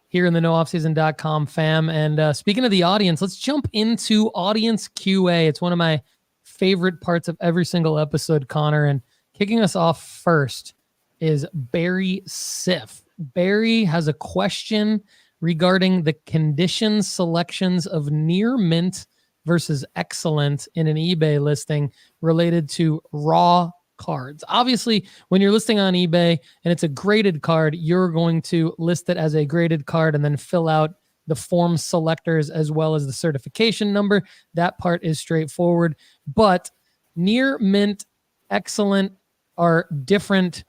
here in the nooffseason.com fam. And speaking of the audience, let's jump into audience QA. It's one of my favorite parts of every single episode, Connor. And kicking us off first is Barry Siff. Barry has a question regarding the conditions selections of near mint versus excellent in an eBay listing related to raw cards. Obviously, when you're listing on eBay and it's a graded card, you're going to list it as a graded card and then fill out the form selectors as well as the certification number. That part is straightforward. But near mint, excellent are different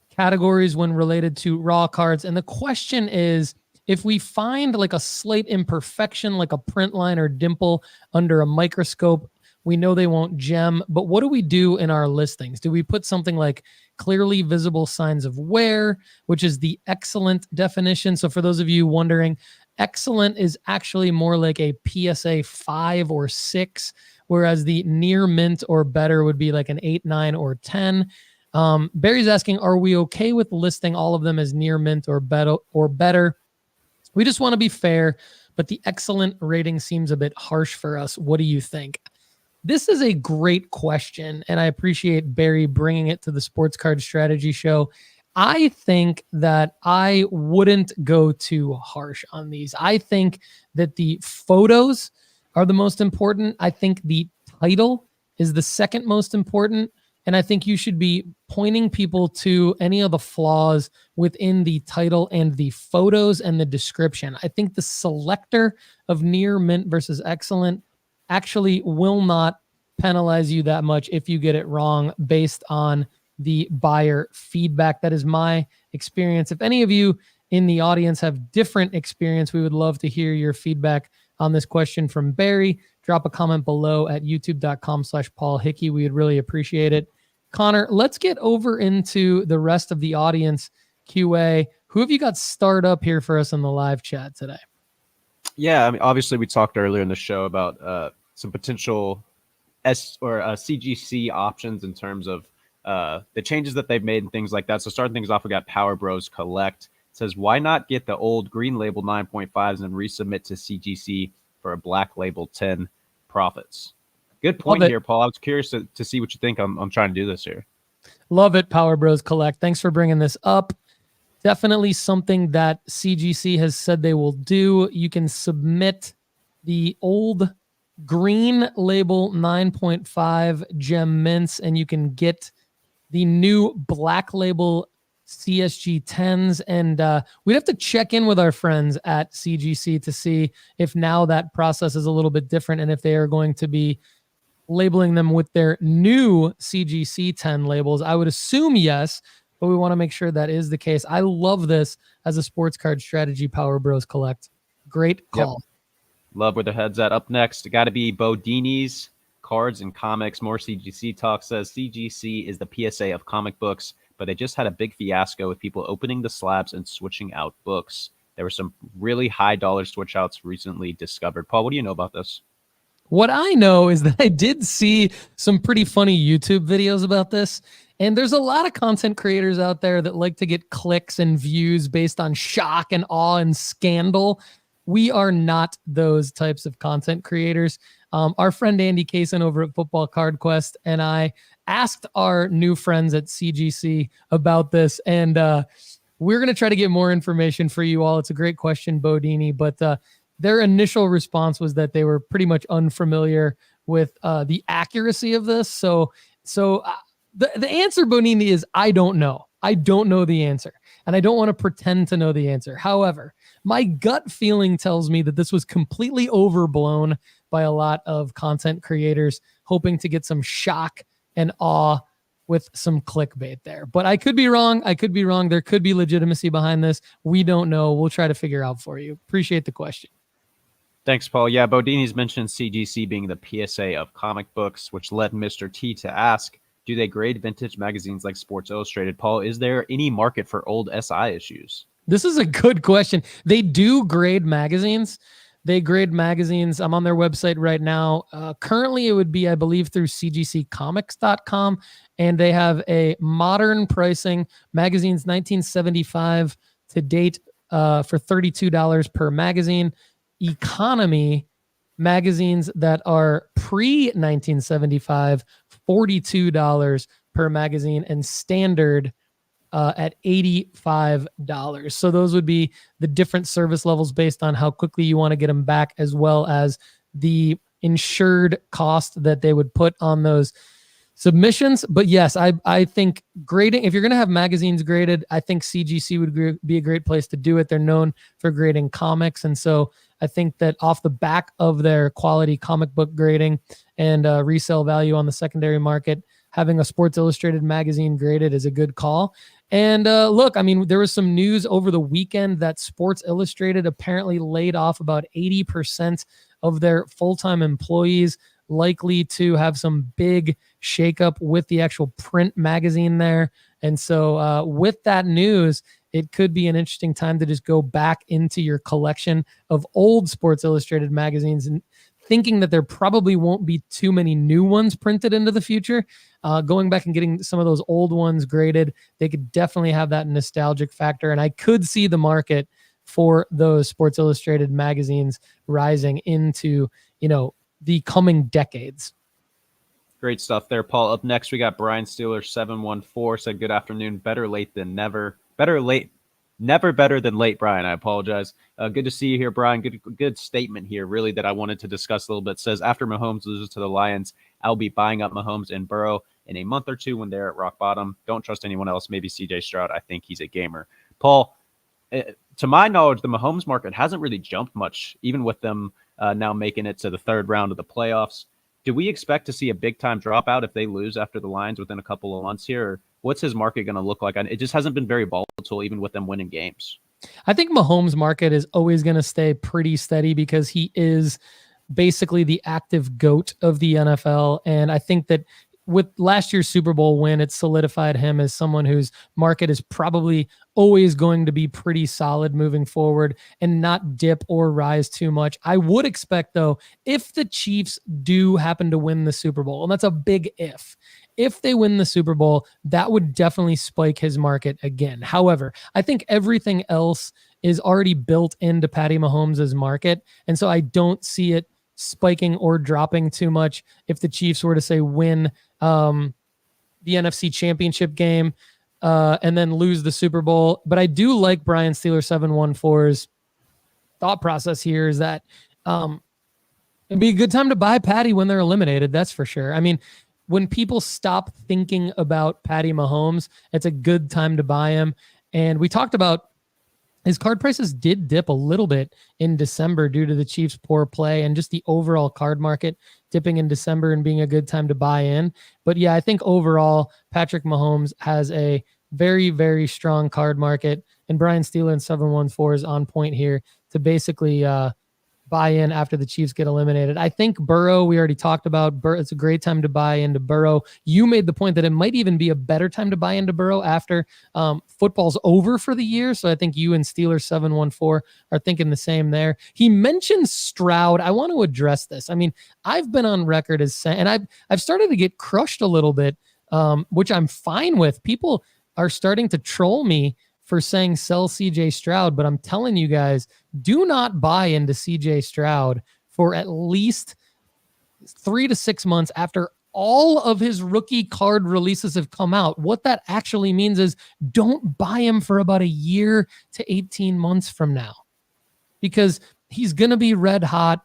categories when related to raw cards. And the question is, if we find like a slight imperfection, like a print line or dimple under a microscope, we know they won't gem. But what do we do in our listings? Do we put something like clearly visible signs of wear, which is the excellent definition? So for those of you wondering, excellent is actually more like a PSA 5 or 6, whereas the near mint or better would be like an 8, 9, or 10. Barry's asking, are we okay with listing all of them as near mint or better? We just want to be fair, but the excellent rating seems a bit harsh for us. What do you think? This is a great question, and I appreciate Barry bringing it to the Sports Card Strategy Show. I think that I wouldn't go too harsh on these. I think that the photos are the most important. I think the title is the second most important. And I think you should be pointing people to any of the flaws within the title and the photos and the description. I think the selector of near mint versus excellent actually will not penalize you that much if you get it wrong based on the buyer feedback. That is my experience. If any of you in the audience have different experience, we would love to hear your feedback on this question from Barry. Drop a comment below at youtube.com/Paul Hickey. We would really appreciate it. Connor, let's get over into the rest of the audience QA. Who have you got starred up here for us in the live chat today? Yeah, I mean, obviously we talked earlier in the show about some potential CGC options in terms of the changes that they've made and things like that. So starting things off, we got Power Bros Collect. It says, why not get the old green label 9.5s and resubmit to CGC for a black label 10 profits? Good point here, Paul. I was curious to see what you think on trying to do this here. Love it, Power Bros Collect. Thanks for bringing this up. Definitely something that CGC has said they will do. You can submit the old green label 9.5 gem mints, and you can get the new black label CSG 10s. And we'd have to check in with our friends at CGC to see if now that process is a little bit different and if they are going to be labeling them with their new CGC 10 labels. I would assume yes, but we want to make sure that is the case. I love this as a sports card strategy, Power Bros Collect. Great call. Yep. Love where the head's at. Up next, got to be Bodini's Cards and Comics. More CGC talk. Says CGC is the PSA of comic books, but they just had a big fiasco with people opening the slabs and switching out books. There were some really high dollar switch outs recently discovered. Paul, what do you know about this? What I know is that I did see some pretty funny YouTube videos about this. And there's a lot of content creators out there that like to get clicks and views based on shock and awe and scandal. We are not those types of content creators. Our friend Andy Kaysen over at Football Card Quest and I asked our new friends at CGC about this. And we're going to try to get more information for you all. It's a great question, Bodini. But their initial response was that they were pretty much unfamiliar with the accuracy of this. So the answer, Bonini, is I don't know. I don't know the answer, and I don't want to pretend to know the answer. However, my gut feeling tells me that this was completely overblown by a lot of content creators hoping to get some shock and awe with some clickbait there. But I could be wrong. There could be legitimacy behind this. We don't know. We'll try to figure out for you. Appreciate the question. Thanks, Paul. Yeah, Bodini's mentioned CGC being the PSA of comic books, which led Mr. T to ask, do they grade vintage magazines like Sports Illustrated? Paul, is there any market for old SI issues? This is a good question. They do grade magazines. I'm on their website right now. Currently, it would be, I believe, through cgccomics.com. And they have a modern pricing, magazines 1975 to date for $32 per magazine. Economy magazines that are pre-1975, $42 per magazine, and standard at $85. So those would be the different service levels based on how quickly you want to get them back, as well as the insured cost that they would put on those submissions. But yes, I think grading, if you're going to have magazines graded, I think CGC would be a great place to do it. They're known for grading comics. And so I think that off the back of their quality comic book grading and resale value on the secondary market, having a Sports Illustrated magazine graded is a good call. And look, I mean, there was some news over the weekend that Sports Illustrated apparently laid off about 80% of their full-time employees, likely to have some big shakeup with the actual print magazine there. And so with that news, it could be an interesting time to just go back into your collection of old Sports Illustrated magazines and thinking that there probably won't be too many new ones printed into the future. Going back and getting some of those old ones graded, they could definitely have that nostalgic factor. And I could see the market for those Sports Illustrated magazines rising into, the coming decades. Great stuff there, Paul. Up next, we got Brian Steeler 714 said, good afternoon. Better late than never. Never better than late, Brian. I apologize. Good to see you here, Brian. Good statement here, really, that I wanted to discuss a little bit. Says, after Mahomes loses to the Lions, I'll be buying up Mahomes and Burrow in a month or two when they're at rock bottom. Don't trust anyone else. Maybe CJ Stroud. I think he's a gamer. Paul, to my knowledge, the Mahomes market hasn't really jumped much, even with them now making it to the third round of the playoffs. Do we expect to see a big-time dropout if they lose after the Lions within a couple of months here? Or what's his market going to look like? It just hasn't been very volatile, even with them winning games. I think Mahomes' market is always going to stay pretty steady because he is basically the active GOAT of the NFL. And I think that with last year's Super Bowl win, it solidified him as someone whose market is probably always going to be pretty solid moving forward and not dip or rise too much. I would expect, though, if the Chiefs do happen to win the Super Bowl, and that's a big if they win the Super Bowl, that would definitely spike his market again. However, I think everything else is already built into Patty Mahomes' market, and so I don't see it spiking or dropping too much if the Chiefs were to, say, win the NFC Championship game and then lose the Super Bowl. But I do like Brian Steeler 714's thought process here is that it'd be a good time to buy Patty when they're eliminated. That's for sure. I mean, when people stop thinking about Patty Mahomes, it's a good time to buy him. And we talked about his card prices did dip a little bit in December due to the Chiefs' poor play and just the overall card market dipping in December and being a good time to buy in. But yeah, I think overall, Patrick Mahomes has a very, very strong card market. And Brian Steeler and 714 is on point here to basically buy in after the Chiefs get eliminated. I think Burrow, we already talked about. It's a great time to buy into Burrow. You made the point that it might even be a better time to buy into Burrow after football's over for the year. So I think you and Steeler 714 are thinking the same there. He mentioned Stroud. I want to address this. I mean, I've been on record as saying, and I've started to get crushed a little bit, which I'm fine with. People are starting to troll me for saying sell CJ Stroud, but I'm telling you guys, do not buy into CJ Stroud for at least 3 to 6 months after all of his rookie card releases have come out. What that actually means is don't buy him for about a year to 18 months from now, because he's going to be red hot.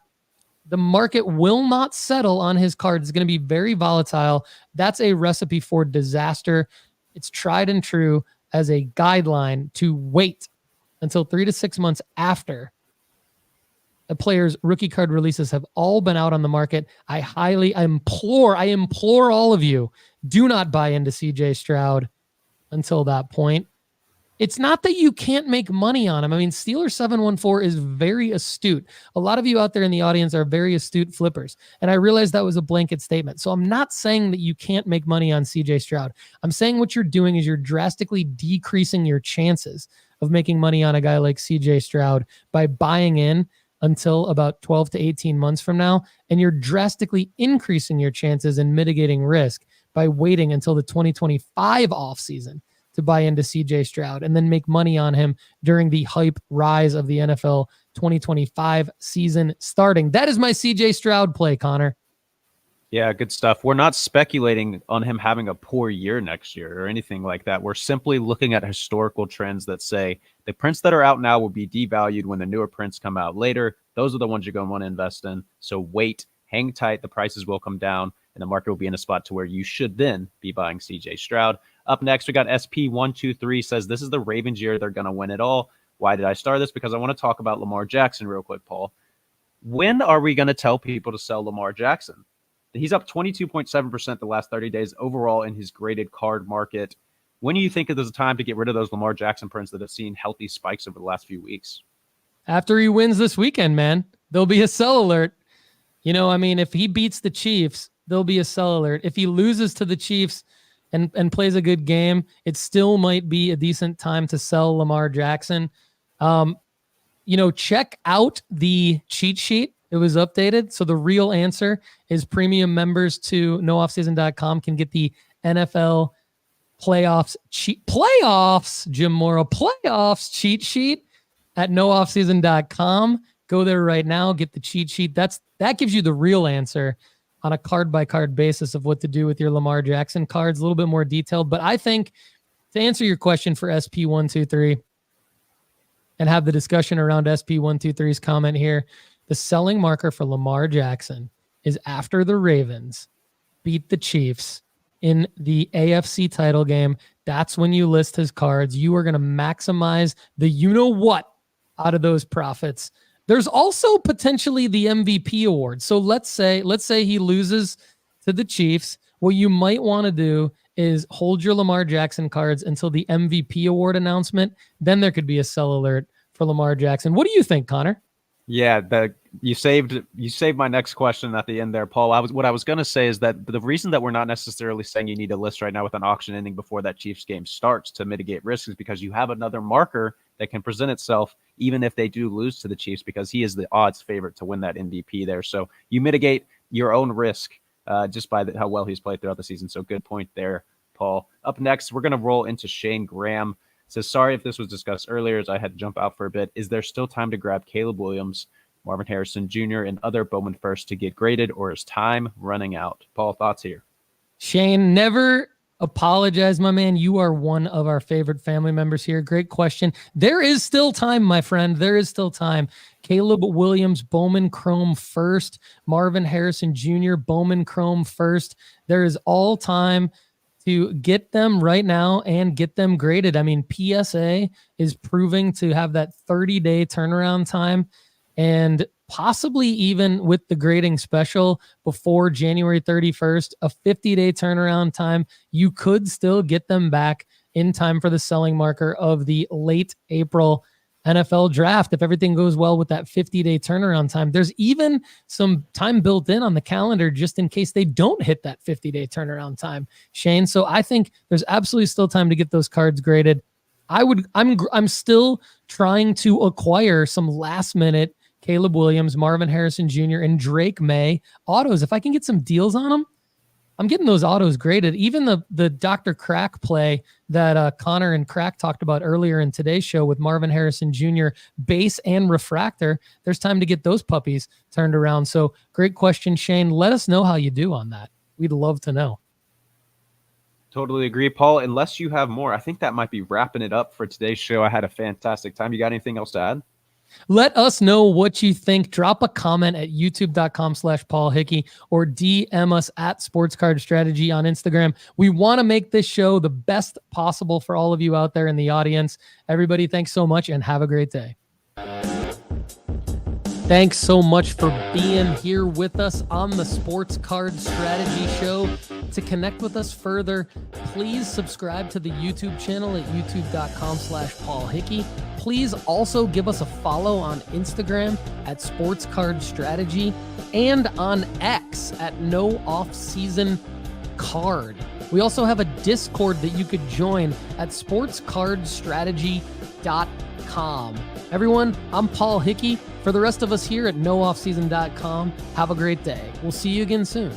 The market will not settle on his cards. It's going to be very volatile. That's a recipe for disaster. It's tried and true as a guideline to wait until 3 to 6 months after players' rookie card releases have all been out on the market. I implore all of you, do not buy into CJ Stroud until that point. It's not that you can't make money on him. I mean, Steeler 714 is very astute. A lot of you out there in the audience are very astute flippers. And I realize that was a blanket statement. So I'm not saying that you can't make money on CJ Stroud. I'm saying what you're doing is you're drastically decreasing your chances of making money on a guy like CJ Stroud by buying in until about 12 to 18 months from now. And you're drastically increasing your chances and mitigating risk by waiting until the 2025 offseason to buy into CJ Stroud and then make money on him during the hype rise of the NFL 2025 season starting. That is my CJ Stroud play, Connor. Yeah, good stuff. We're not speculating on him having a poor year next year or anything like that. We're simply looking at historical trends that say the prints that are out now will be devalued when the newer prints come out later. Those are the ones you're going to want to invest in. So wait, hang tight. The prices will come down and the market will be in a spot to where you should then be buying CJ Stroud. Up next, we got SP123 says this is the Ravens year. They're going to win it all. Why did I start this? Because I want to talk about Lamar Jackson real quick, Paul. When are we going to tell people to sell Lamar Jackson? He's up 22.7% the last 30 days overall in his graded card market. When do you think there's a time to get rid of those Lamar Jackson prints that have seen healthy spikes over the last few weeks? After he wins this weekend, man, there'll be a sell alert. You know, I mean, if he beats the Chiefs, there'll be a sell alert. If he loses to the Chiefs and plays a good game, it still might be a decent time to sell Lamar Jackson. Check out the cheat sheet. It was updated. So the real answer is premium members to nooffseason.com can get the NFL playoffs, Jim Morrow, playoffs cheat sheet at nooffseason.com. Go there right now, get the cheat sheet. That gives you the real answer on a card-by-card basis of what to do with your Lamar Jackson cards, a little bit more detailed. But I think to answer your question for SP123 and have the discussion around SP123's comment here, the selling marker for Lamar Jackson is after the Ravens beat the Chiefs in the AFC title game. That's when you list his cards. You are going to maximize the you-know-what out of those profits. There's also potentially the MVP award. So let's say he loses to the Chiefs. What you might want to do is hold your Lamar Jackson cards until the MVP award announcement. Then there could be a sell alert for Lamar Jackson. What do you think, Connor? Yeah, you saved my next question at the end there, Paul. What I was going to say is that the reason that we're not necessarily saying you need a list right now with an auction ending before that Chiefs game starts to mitigate risk is because you have another marker that can present itself even if they do lose to the Chiefs, because he is the odds favorite to win that MVP there. So you mitigate your own risk just by how well he's played throughout the season. So good point there, Paul. Up next, we're going to roll into Shane Graham. Says, sorry if this was discussed earlier as I had to jump out for a bit. Is there still time to grab Caleb Williams, Marvin Harrison Jr., and other Bowman first to get graded, or is time running out? Paul, thoughts here? Shane, never apologize, my man. You are one of our favorite family members here. Great question. There is still time, my friend. There is still time. Caleb Williams, Bowman Chrome first. Marvin Harrison Jr., Bowman Chrome first. There is all time to get them right now and get them graded. I mean, PSA is proving to have that 30-day turnaround time, and possibly even with the grading special before January 31st, a 50-day turnaround time, you could still get them back in time for the selling marker of the late April NFL draft. If everything goes well with that 50-day turnaround time, there's even some time built in on the calendar just in case they don't hit that 50-day turnaround time, Shane. So I think there's absolutely still time to get those cards graded. I'm still trying to acquire some last minute Caleb Williams, Marvin Harrison Jr., and Drake May autos. If I can get some deals on them, I'm getting those autos graded. Even the Dr. Crack play that Connor and Crack talked about earlier in today's show with Marvin Harrison Jr., base and refractor, there's time to get those puppies turned around. So great question, Shane. Let us know how you do on that. We'd love to know. Totally agree, Paul. Unless you have more, I think that might be wrapping it up for today's show. I had a fantastic time. You got anything else to add? Let us know what you think. Drop a comment at youtube.com/Paul Hickey or DM us at Sports Card Strategy on Instagram. We want to make this show the best possible for all of you out there in the audience. Everybody, thanks so much and have a great day. Thanks so much for being here with us on the Sports Card Strategy Show. To connect with us further, please subscribe to the YouTube channel at youtube.com/Paul Hickey. Please also give us a follow on Instagram at Sports Card Strategy and on X at No Off Season Card. We also have a Discord that you could join at sportscardstrategy.com. Everyone, I'm Paul Hickey. For the rest of us here at nooffseason.com, have a great day. We'll see you again soon.